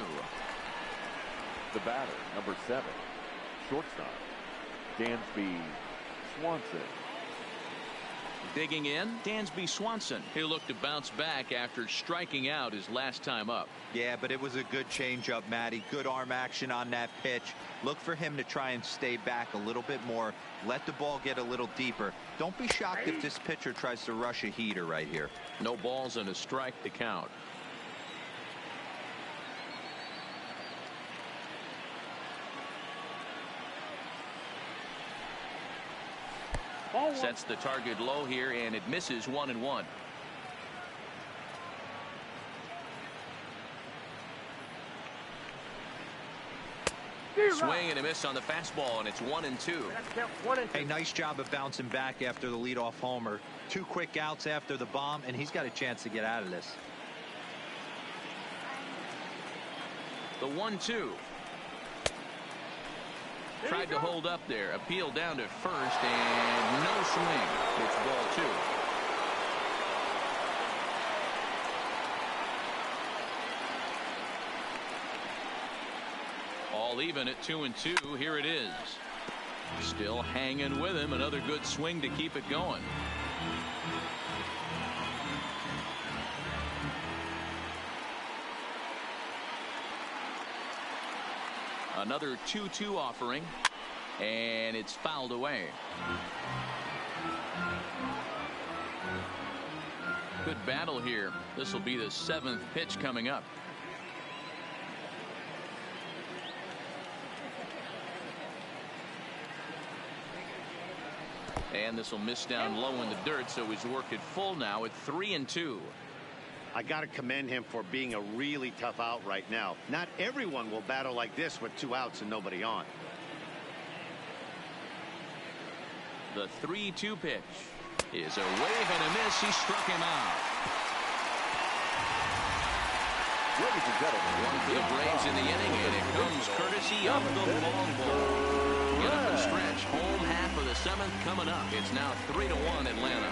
The batter, number 7, shortstop, Dansby Swanson. Digging in, Dansby Swanson. He'll look to bounce back after striking out his last time up. Yeah, but it was a good changeup, Matty. Good arm action on that pitch. Look for him to try and stay back a little bit more. Let the ball get a little deeper. Don't be shocked if this pitcher tries to rush a heater right here. No balls and a strike to count. Sets the target low here, and it misses 1-1. Swing and a miss on the fastball, and it's 1-2. Hey, nice job of bouncing back after the leadoff homer. 2 quick outs after the bomb, and he's got a chance to get out of this. The 1-2. Tried to hold up there. Appeal down to first, and no swing. It's ball 2. All even at 2-2. Here it is. Still hanging with him. Another good swing to keep it going. Another 2-2 offering, and it's fouled away. Good battle here. This will be the 7th pitch coming up. And this will miss down low in the dirt, so he's worked it full now at 3-2. I got to commend him for being a really tough out right now. Not everyone will battle like this with 2 outs and nobody on. The 3-2 pitch is a wave and a miss. He struck him out. Ladies and gentlemen, One for the Braves in the inning, and it comes courtesy of the long ball. Get up the stretch. Home half of the 7th coming up. It's now 3-1 Atlanta.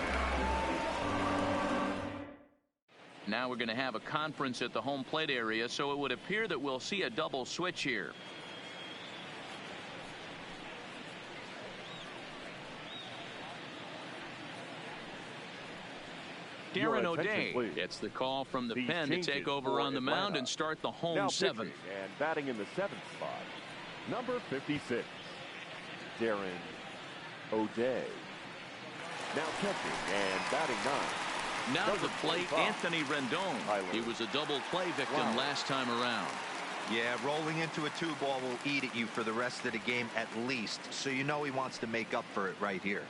Now we're going to have a conference at the home plate area, so it would appear that we'll see a double switch here. Darren O'Day gets the call from the pen to take over on the mound and start the home 7th. And batting in the 7th spot, number 56, Darren O'Day. Now catching and batting 9. Now to the plate, Anthony Rendon. He was a double play victim last time around. Yeah, rolling into a 2-ball will eat at you for the rest of the game at least, so you know he wants to make up for it right here.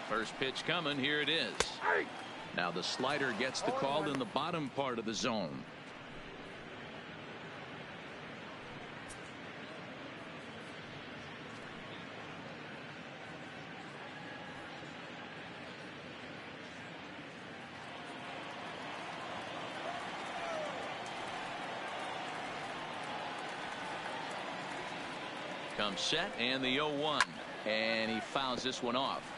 First pitch coming. Here it is. Now the slider gets the call in the bottom part of the zone. Comes set and the 0-1, and he fouls this one off.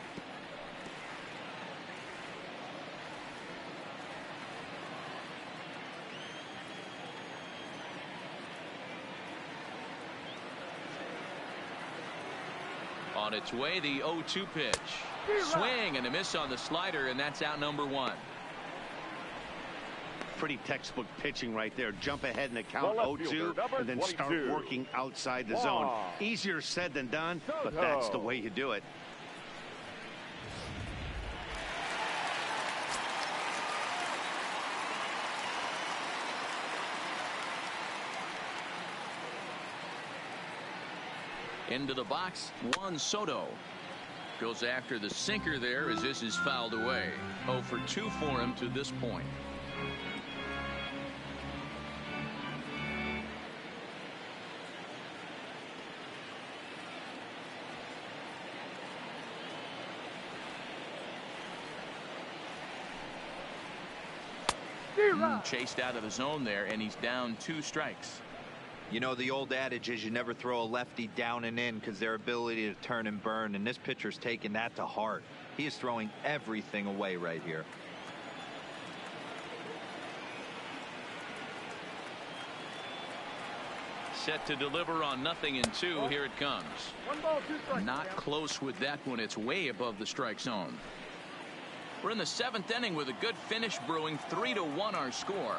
On its way, the 0-2 pitch. Swing and a miss on the slider, and that's out number 1. Pretty textbook pitching right there. Jump ahead in the count 0-2 and then start working outside the zone. Easier said than done, but that's the way you do it. Into the box, Juan Soto goes after the sinker there as this is fouled away. 0 for 2 for him to this point. Chased out of the zone there, and he's down 2 strikes. You know, the old adage is you never throw a lefty down and in because their ability to turn and burn, and this pitcher's taking that to heart. He is throwing everything away right here. Set to deliver on 0-2. Here it comes. 1 ball, 2 strikes. Not close with that one. It's way above the strike zone. We're in the 7th inning with a good finish brewing. 3-1 our score.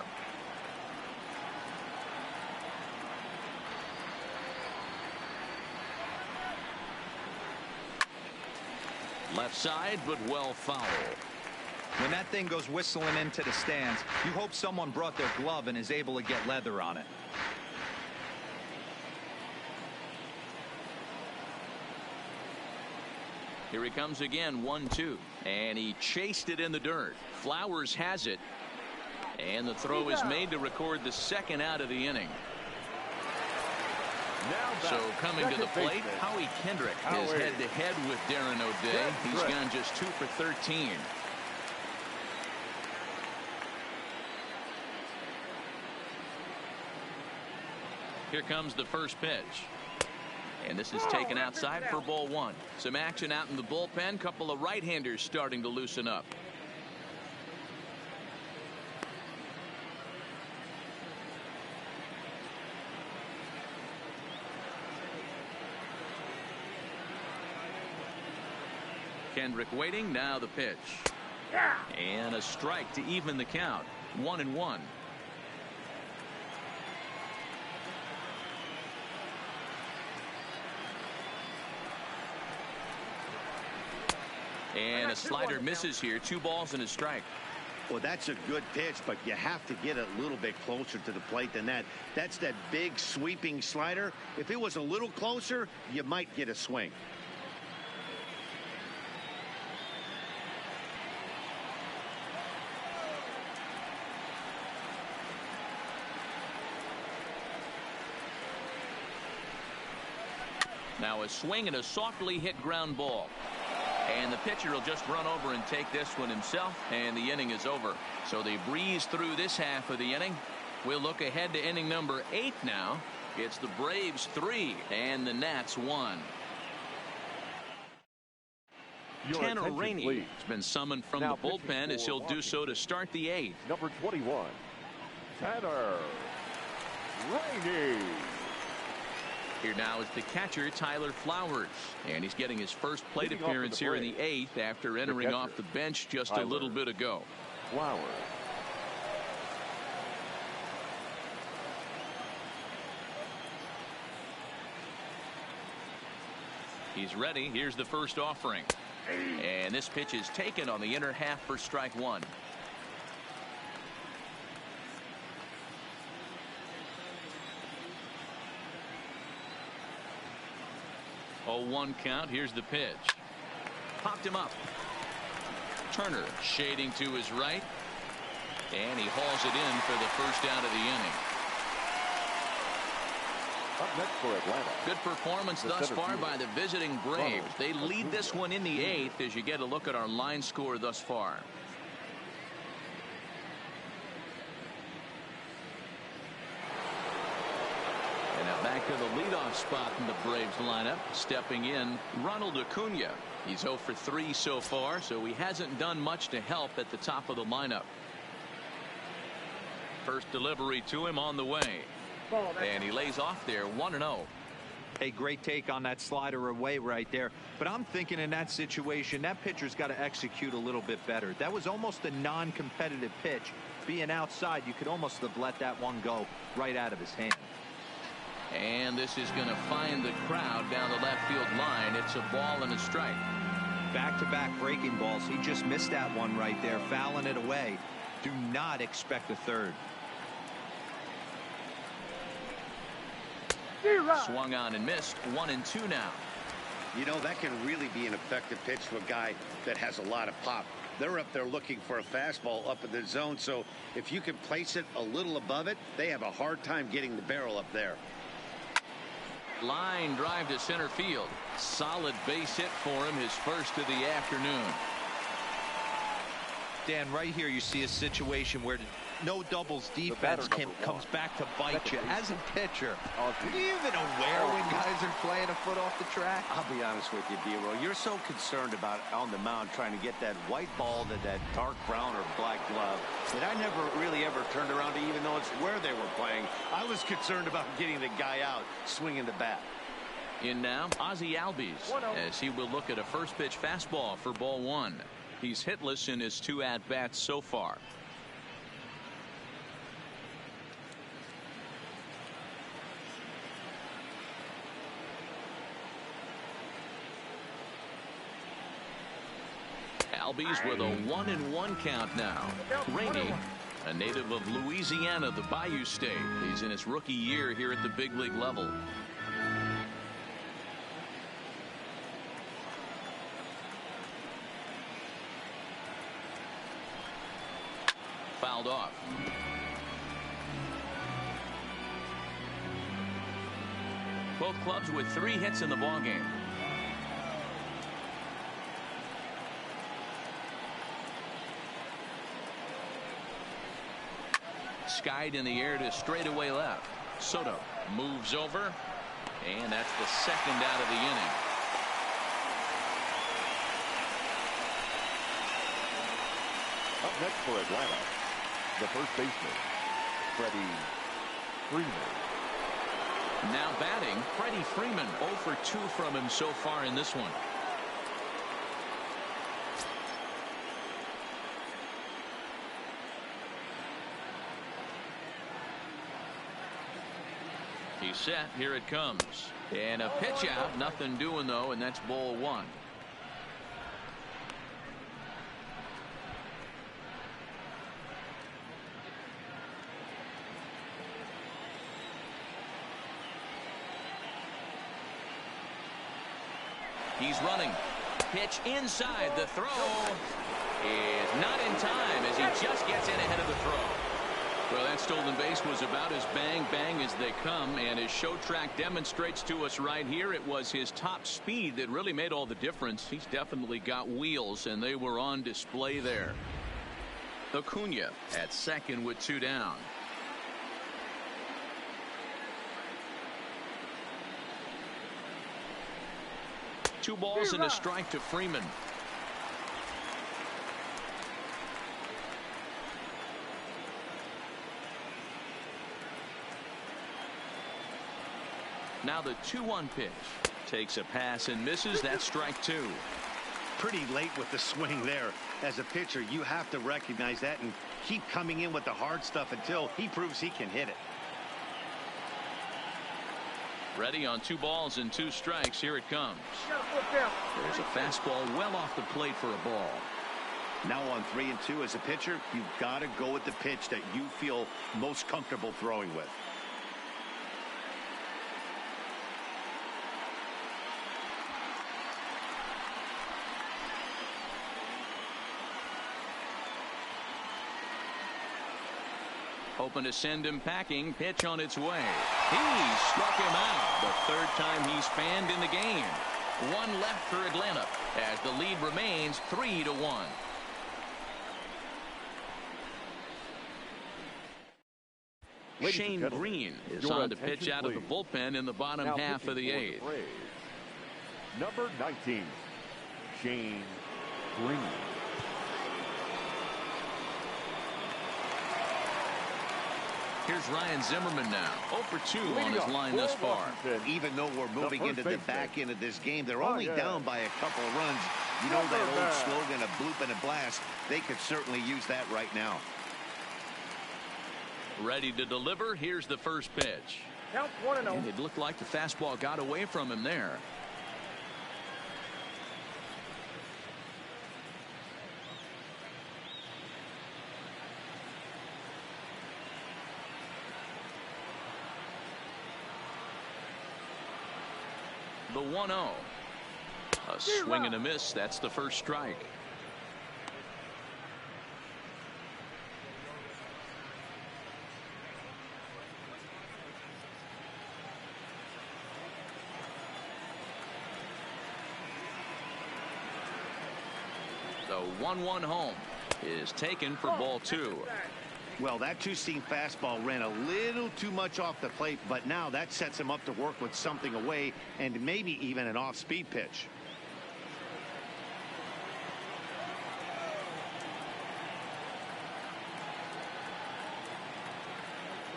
Left side, but well foul. When that thing goes whistling into the stands, you hope someone brought their glove and is able to get leather on it. Here he comes again, 1-2. And he chased it in the dirt. Flowers has it. And the throw is made to record the second out of the inning. So coming to the plate, Howie Kendrick is head-to-head with Darren O'Day. He's gone just 2 for 13. Here comes the first pitch. And this is taken outside for ball 1. Some action out in the bullpen. Couple of right-handers starting to loosen up. Kendrick waiting. Now the pitch. And a strike to even the count. 1-1. And a slider misses here. 2 balls and a strike. Well, that's a good pitch, but you have to get a little bit closer to the plate than that. That's that big sweeping slider. If it was a little closer, you might get a swing. Now a swing and a softly hit ground ball. And the pitcher will just run over and take this one himself, and the inning is over. So they breeze through this half of the inning. We'll look ahead to inning number 8 now. It's the Braves 3 and the Nats 1. Tanner Rainey has been summoned from the bullpen as he'll do so to start the 8th. Number 21, Tanner Rainey. Here now is the catcher, Tyler Flowers. And he's getting his first plate appearance here in the 8th after entering off the bench just a little bit ago. Flowers. He's ready. Here's the first offering. And this pitch is taken on the inner half for strike 1. 0-1 count. Here's the pitch. Popped him up. Turner shading to his right. And he hauls it in for the first out of the inning. Up next for Atlanta. Good performance thus far by the visiting Braves. They lead this one in the 8th as you get a look at our line score thus far. And now back to the leadoff spot in the Braves lineup. Stepping in, Ronald Acuna. He's 0 for 3 so far, so he hasn't done much to help at the top of the lineup. First delivery to him on the way. And he lays off there, 1-0. A great take on that slider away right there. But I'm thinking in that situation, that pitcher's got to execute a little bit better. That was almost a non-competitive pitch. Being outside, you could almost have let that one go right out of his hand. And this is going to find the crowd down the left field line. It's a ball and a strike. Back-to-back breaking balls. He just missed that one right there, fouling it away. Do not expect a third. Swung on and missed. 1-2 now. You know, that can really be an effective pitch to a guy that has a lot of pop. They're up there looking for a fastball up in the zone, so if you can place it a little above it, they have a hard time getting the barrel up there. Line drive to center field. Solid base hit for him, his first of the afternoon. Dan, right here you see a situation where no doubles defense comes back to bite you. As a pitcher, are you even aware when guys are playing a foot off the track? I'll be honest with you, D-Roll. You're so concerned about on the mound trying to get that white ball to that dark brown or black glove that I never really ever turned around to even know it's where they were playing. I was concerned about getting the guy out swinging the bat. In now, Ozzie Albies, as he will look at a first pitch fastball for ball 1. He's hitless in his 2 at-bats so far. Albies with a 1-1 count now. Rainey, a native of Louisiana, the Bayou State. He's in his rookie year here at the big league level. fouled off. Both clubs with 3 hits in the ballgame. Skied in the air to straightaway left. Soto moves over, and that's the second out of the inning. Up next for Atlanta, the first baseman, Freddie Freeman. Now batting, Freddie Freeman, 0 for 2 from him so far in this one. He's set. Here it comes. And a pitch out. Nothing doing, though, and that's ball 1. He's running. Pitch inside. The throw is not in time as he just gets in ahead of the throw. Well, that stolen base was about as bang as they come, and his show track demonstrates to us right here it was his top speed that really made all the difference. He's definitely got wheels, and they were on display there. Acuna at second with 2 down. Two balls and a strike to Freeman. Now the 2-1 pitch. Takes a pass and misses. That's strike 2. Pretty late with the swing there. As a pitcher, you have to recognize that and keep coming in with the hard stuff until he proves he can hit it. Ready on 2 balls and 2 strikes. Here it comes. There's a fastball well off the plate for a ball. Now on 3 and 2 as a pitcher, you've got to go with the pitch that you feel most comfortable throwing with. Hoping to send him packing. Pitch on its way. He struck him out. The 3rd time he's fanned in the game. 1 left for Atlanta as the lead remains 3-1. Shane Green is on to pitch out of the bullpen in the bottom half of the 8th. Number 19, Shane Green. Here's Ryan Zimmerman now. 0 for 2 on his line thus far. Even though we're moving into the back end of this game, they're only down by a couple of runs. You know that old slogan, a bloop and a blast. They could certainly use that right now. Ready to deliver. Here's the first pitch. Count 1-0. And it looked like the fastball got away from him there. The 1-0. A swing and a miss. That's the first strike. The 1-1 home is taken for ball 2. Well, that 2-seam fastball ran a little too much off the plate, but now that sets him up to work with something away and maybe even an off-speed pitch.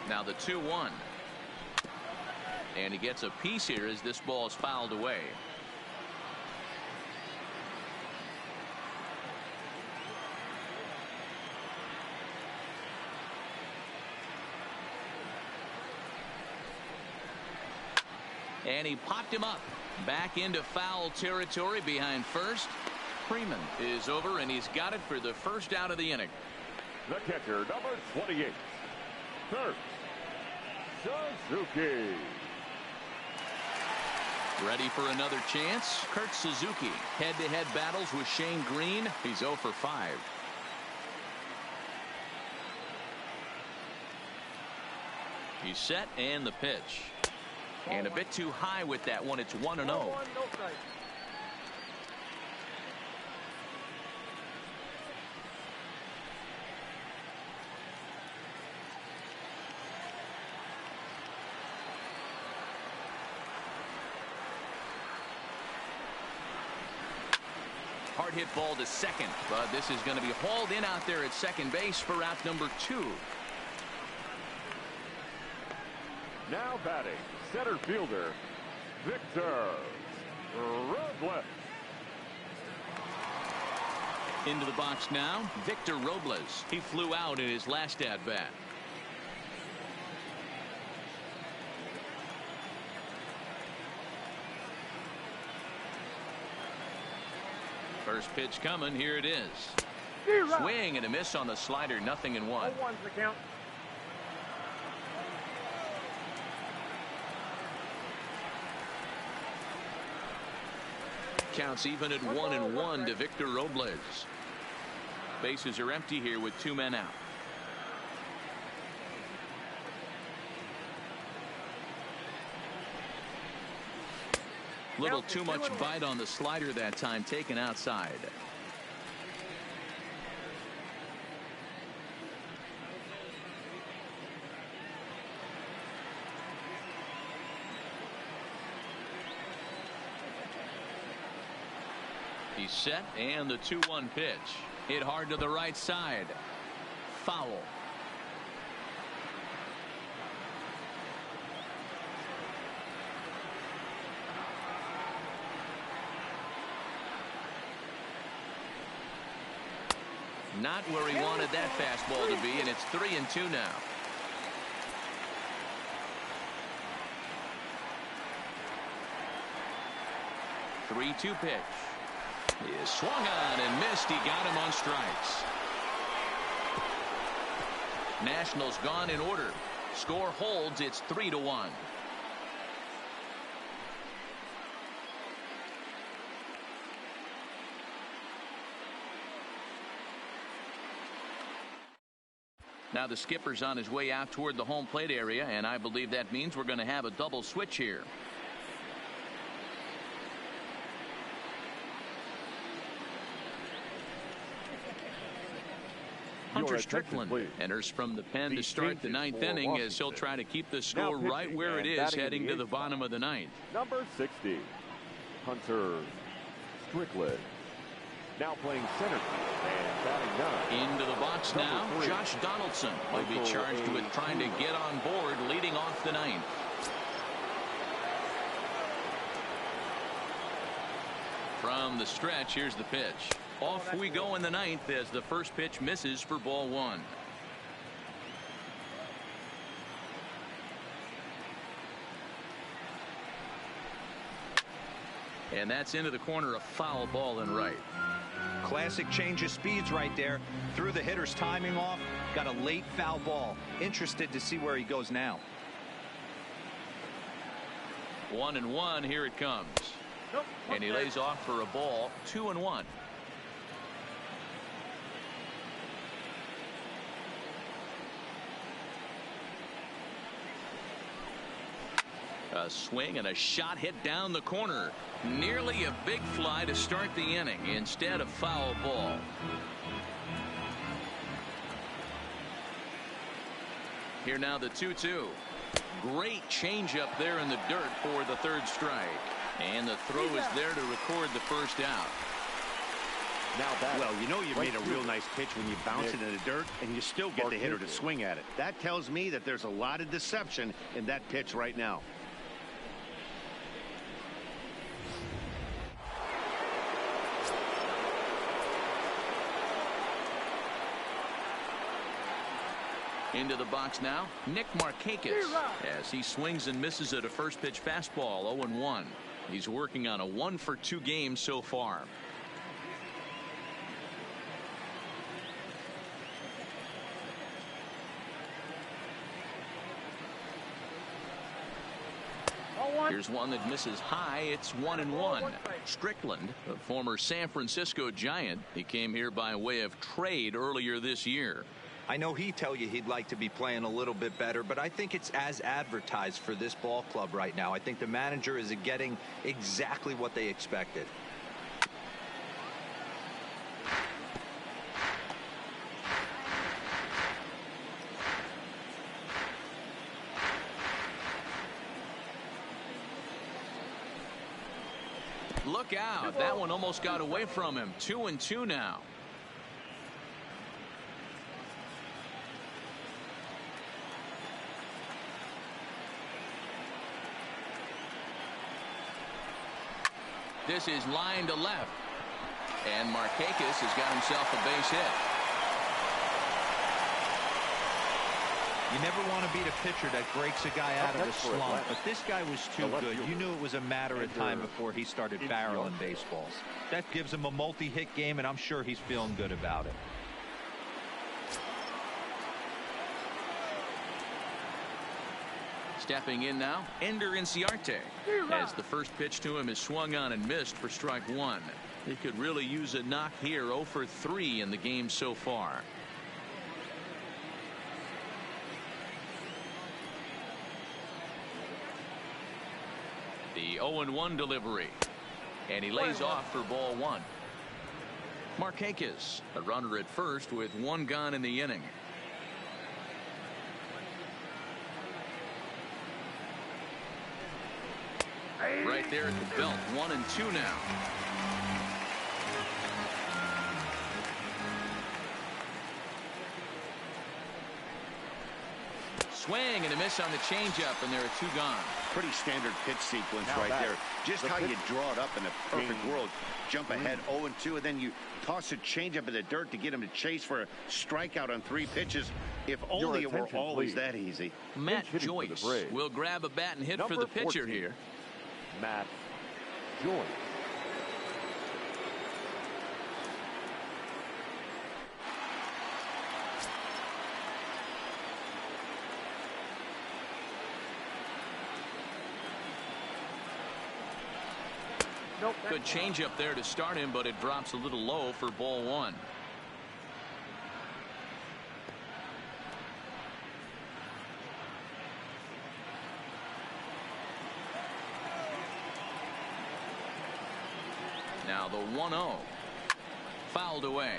Now the 2-1. And he gets a piece here as this ball is fouled away. And he popped him up back into foul territory behind first. Freeman is over, and he's got it for the first out of the inning. The catcher, number 28, Kurt Suzuki. Ready for another chance. Kurt Suzuki head-to-head battles with Shane Green. He's 0 for 5. He's set and the pitch. And a bit too high with that one. It's 1-0. Hard hit ball to second, but this is going to be hauled in out there at second base for out number 2. Now batting, center fielder, Victor Robles. Into the box now, Victor Robles. He flew out in his last at-bat. First pitch coming. Here it is. Swing and a miss on the slider. 0-1. 0-1's the count. Counts even at 1-1 to Victor Robles. Bases are empty here with 2 men out. Little too much bite on the slider that time, taken outside. He's set and the 2-1 pitch. Hit hard to the right side. Foul. Not where he wanted that fastball to be, and it's 3-2 now. The 3-2 pitch. He swung on and missed. He got him on strikes. Nationals gone in order. Score holds. It's 3-1. Now the skipper's on his way out toward the home plate area, and I believe that means we're going to have a double switch here. Hunter Strickland enters from the pen to start the 9th inning, as he'll try to keep the score right where it is heading to the bottom of the 9th. Number 60, Hunter Strickland. Now playing center field and batting 9. Into the box now, Josh Donaldson will be charged with trying to get on board, leading off the 9th. From the stretch, here's the pitch. Off we go in the 9th as the first pitch misses for ball 1. And that's into the corner, a foul ball and right. Classic change of speeds right there. Threw the hitter's timing off. Got a late foul ball. Interested to see where he goes now. 1-1. Here it comes. Nope, and he lays off for a ball. 2-1. A swing and a shot hit down the corner. Nearly a big fly to start the inning. Instead, a foul ball. Here now the 2-2. Great changeup there in the dirt for the 3rd strike. And the throw is there to record the first out. Well, you know you made a real nice pitch when you bounce it in the dirt and you still get the hitter to swing at it. That tells me that there's a lot of deception in that pitch right now. Into the box now, Nick Markakis, as he swings and misses at a first pitch fastball. 0-1. He's working on a 1-for-2 game so far. Here's one that misses high. It's 1-1. Strickland, a former San Francisco Giant. He came here by way of trade earlier this year. I know he'd tell you he'd like to be playing a little bit better, but I think it's as advertised for this ball club right now. I think the manager is getting exactly what they expected. Look out. That one almost got away from him. 2-2 now. This is line to left. And Markakis has got himself a base hit. You never want to beat a pitcher that breaks a guy out of a slump, but this guy was too good. You knew it was a matter of time before he started barreling baseballs. That gives him a multi-hit game, and I'm sure he's feeling good about it. Stepping in now, Ender Inciarte, as the first pitch to him is swung on and missed for strike one. He could really use a knock here. 0 for 3 in the game so far. The 0-1 delivery, and he lays off for ball one. Markakis, a runner at first with one gone in the inning. Right there at the belt. 1-2 now. Swing and a miss on the changeup, and there are 2 gone. Pretty standard pitch sequence right there. Just how you draw it up in a perfect world. Jump ahead 0-2, and then you toss a changeup in the dirt to get him to chase for a strikeout on 3 pitches. If only it were always that easy. Matt Joyce will grab a bat and hit for the pitcher here. Matt Joyce. Good change up there to start him, but it drops a little low for ball one. Now the 1-0. Fouled away.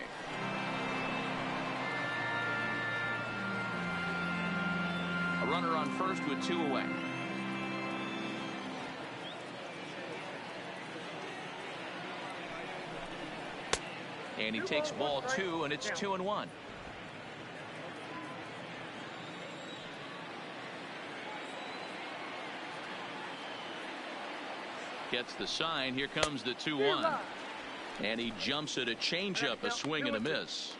A runner on first with 2 away. And he takes ball 2, and it's 2-1. Gets the sign. Here comes the 2-1. And he jumps at a changeup, a swing and a miss.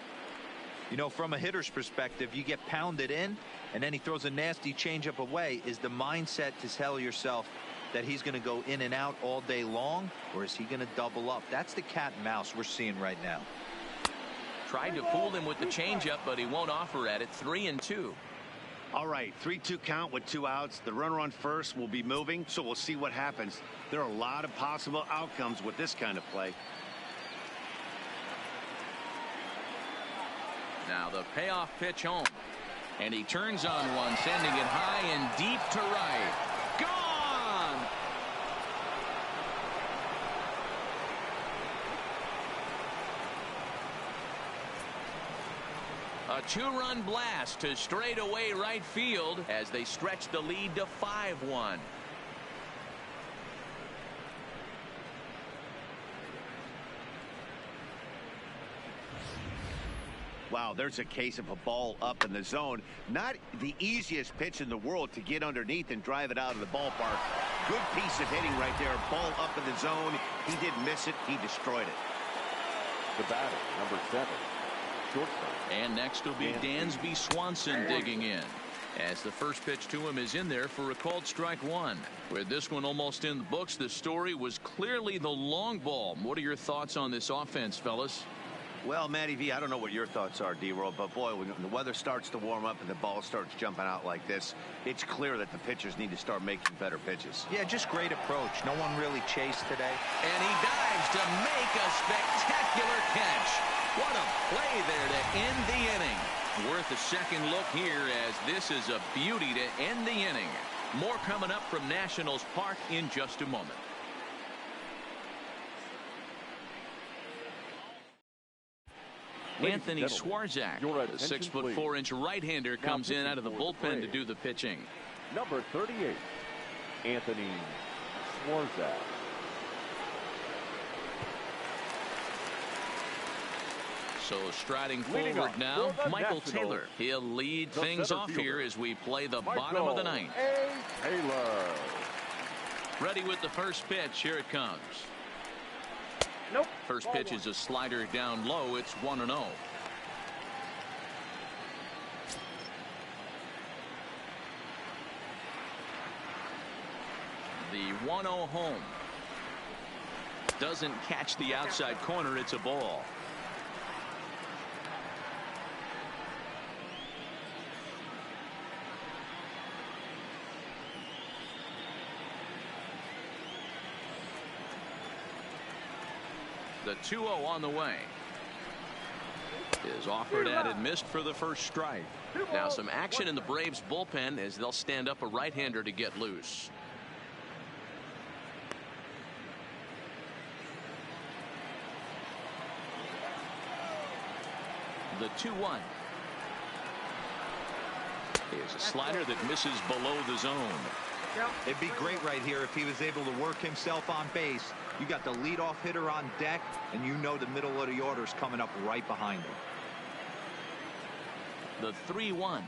You know, from a hitter's perspective, you get pounded in, and then he throws a nasty changeup away. Is the mindset to tell yourself that he's going to go in and out all day long, or is he going to double up? That's the cat and mouse we're seeing right now. Tried to fool him with the changeup, but he won't offer at it. 3-2. All right, 3-2 count with 2 outs. The runner on first will be moving, so we'll see what happens. There are a lot of possible outcomes with this kind of play. Now the payoff pitch home, and he turns on one, sending it high and deep to right. Gone! A 2-run blast to straightaway right field as they stretch the lead to 5-1. Wow, there's a case of a ball up in the zone. Not the easiest pitch in the world to get underneath and drive it out of the ballpark. Good piece of hitting right there. Ball up in the zone. He didn't miss it. He destroyed it. The batter, number 7, shortstop. And next will be Dansby Swanson digging in, as the first pitch to him is in there for a called strike one. With this one almost in the books, the story was clearly the long ball. What are your thoughts on this offense, fellas? Well, Matty V, I don't know what your thoughts are, D-Roll, but boy, when the weather starts to warm up and the ball starts jumping out like this, it's clear that the pitchers need to start making better pitches. Yeah, just great approach. No one really chased today. And he dives to make a spectacular catch. What a play there to end the inning. Worth a second look here, as this is a beauty to end the inning. More coming up from Nationals Park in just a moment. Anthony Swarzak, the 6'4" right-hander, comes in out of the bullpen to do the pitching. Number 38, Anthony Swarzak. So striding forward now, Michael Taylor. He'll lead things off here as we play the bottom of the ninth. Taylor. Ready with the first pitch. Here it comes. Nope. First pitch is a slider down low. It's 1-0. The 1-0 home. Doesn't catch the outside corner. It's a ball. The 2-0 on the way. Is offered at and missed for the first strike. Now some action in the Braves bullpen as they'll stand up a right-hander to get loose. The 2-1 is a slider that misses below the zone. It'd be great right here if he was able to work himself on base. You got the leadoff hitter on deck, and you know the middle of the order is coming up right behind him. The 3-1.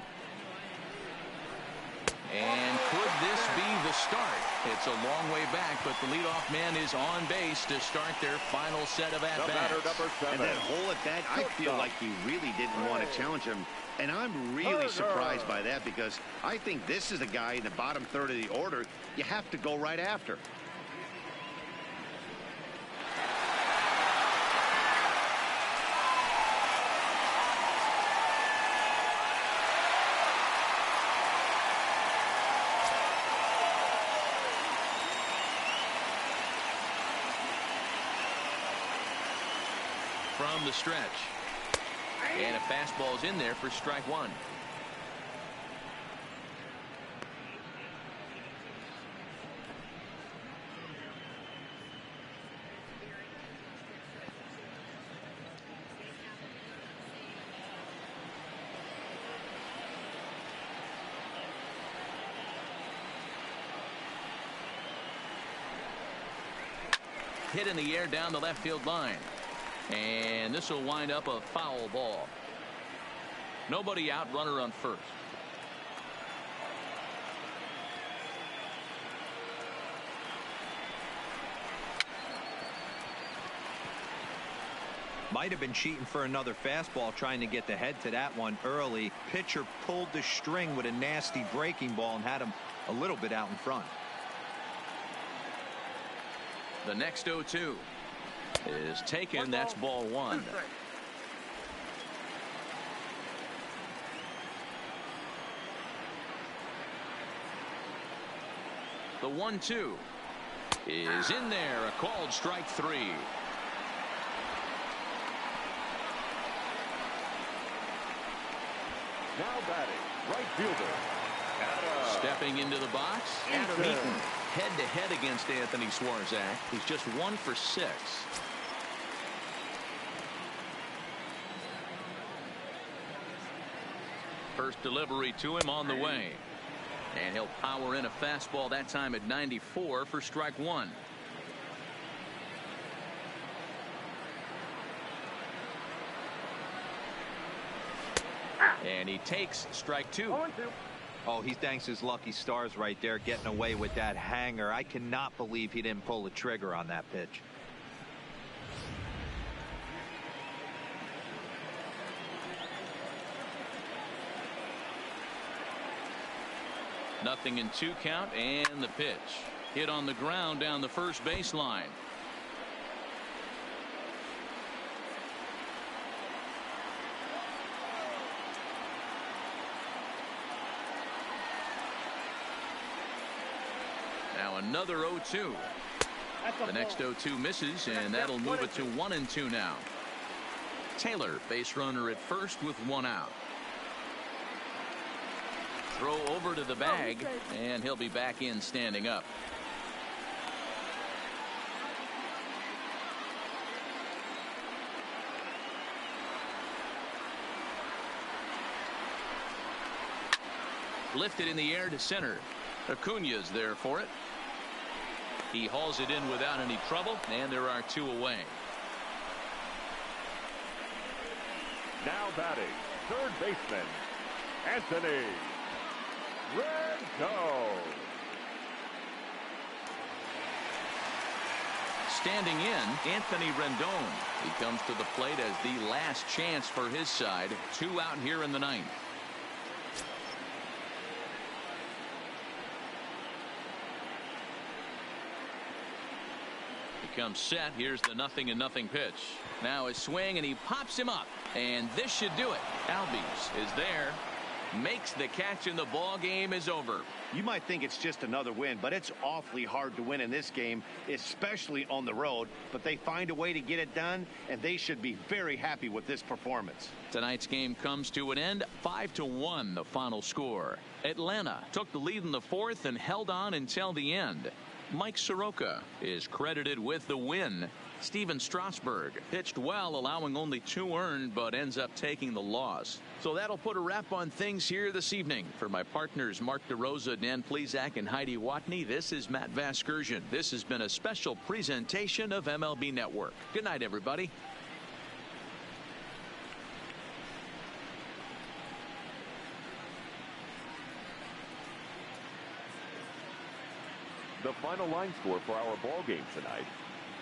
And could this be the start? It's a long way back, but the leadoff man is on base to start their final set of at-bats. And that hole at bat, I feel like he really didn't want to challenge him. And I'm really surprised by that, because I think this is a guy in the bottom third of the order you have to go right after. From the stretch. And a fastball's in there for strike one. Hit in the air down the left field line. And this will wind up a foul ball. Nobody out, runner on first. Might have been cheating for another fastball, trying to get the head to that one early. Pitcher pulled the string with a nasty breaking ball and had him a little bit out in front. The next 0-2 is taken. That's ball one. The 1-2 is in there. A called strike three. Now batting, right fielder. Stepping into the box, Adam Eaton. Head-to-head against Anthony Swarzak. He's just 1 for 6. First delivery to him on the way. And he'll power in a fastball, that time at 94 for strike one. And he takes strike two. Oh, he thanks his lucky stars right there, getting away with that hanger. I cannot believe he didn't pull the trigger on that pitch. Nothing in 2 count, and the pitch hit on the ground down the first baseline. Now another 0-2. The next 0-2 misses, and that'll move it to 1-2 now. Taylor, base runner at first with 1 out. Throw over to the bag, and he'll be back in standing up. Lifted in the air to center. Acuna's there for it. He hauls it in without any trouble, and there are 2 away. Now batting, third baseman, Anthony Rendon. Standing in, Anthony Rendon. He comes to the plate as the last chance for his side. 2 out here in the 9th. Comes set. Here's the 0-0 pitch. Now a swing, and he pops him up, and this should do it. Albies is there, makes the catch, and the ball game is over. You might think it's just another win, but it's awfully hard to win in this game, especially on the road. But they find a way to get it done, and they should be very happy with this performance. Tonight's game comes to an end, 5-1 the final score. Atlanta took the lead in the 4th and held on until the end. Mike Soroka is credited with the win. Steven Strasburg pitched well, allowing only 2 earned, but ends up taking the loss. So that'll put a wrap on things here this evening. For my partners Mark DeRosa, Dan Plesac, and Heidi Watney, this is Matt Vasgersian. This has been a special presentation of MLB Network. Good night, everybody. The final line score for our ball game tonight.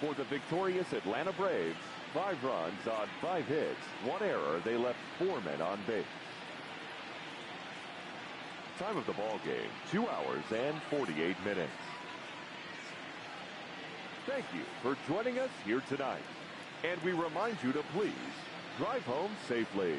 For the victorious Atlanta Braves, 5 runs on 5 hits, 1 error. They left 4 men on base. Time of the ball game, 2 hours and 48 minutes. Thank you for joining us here tonight. And we remind you to please drive home safely.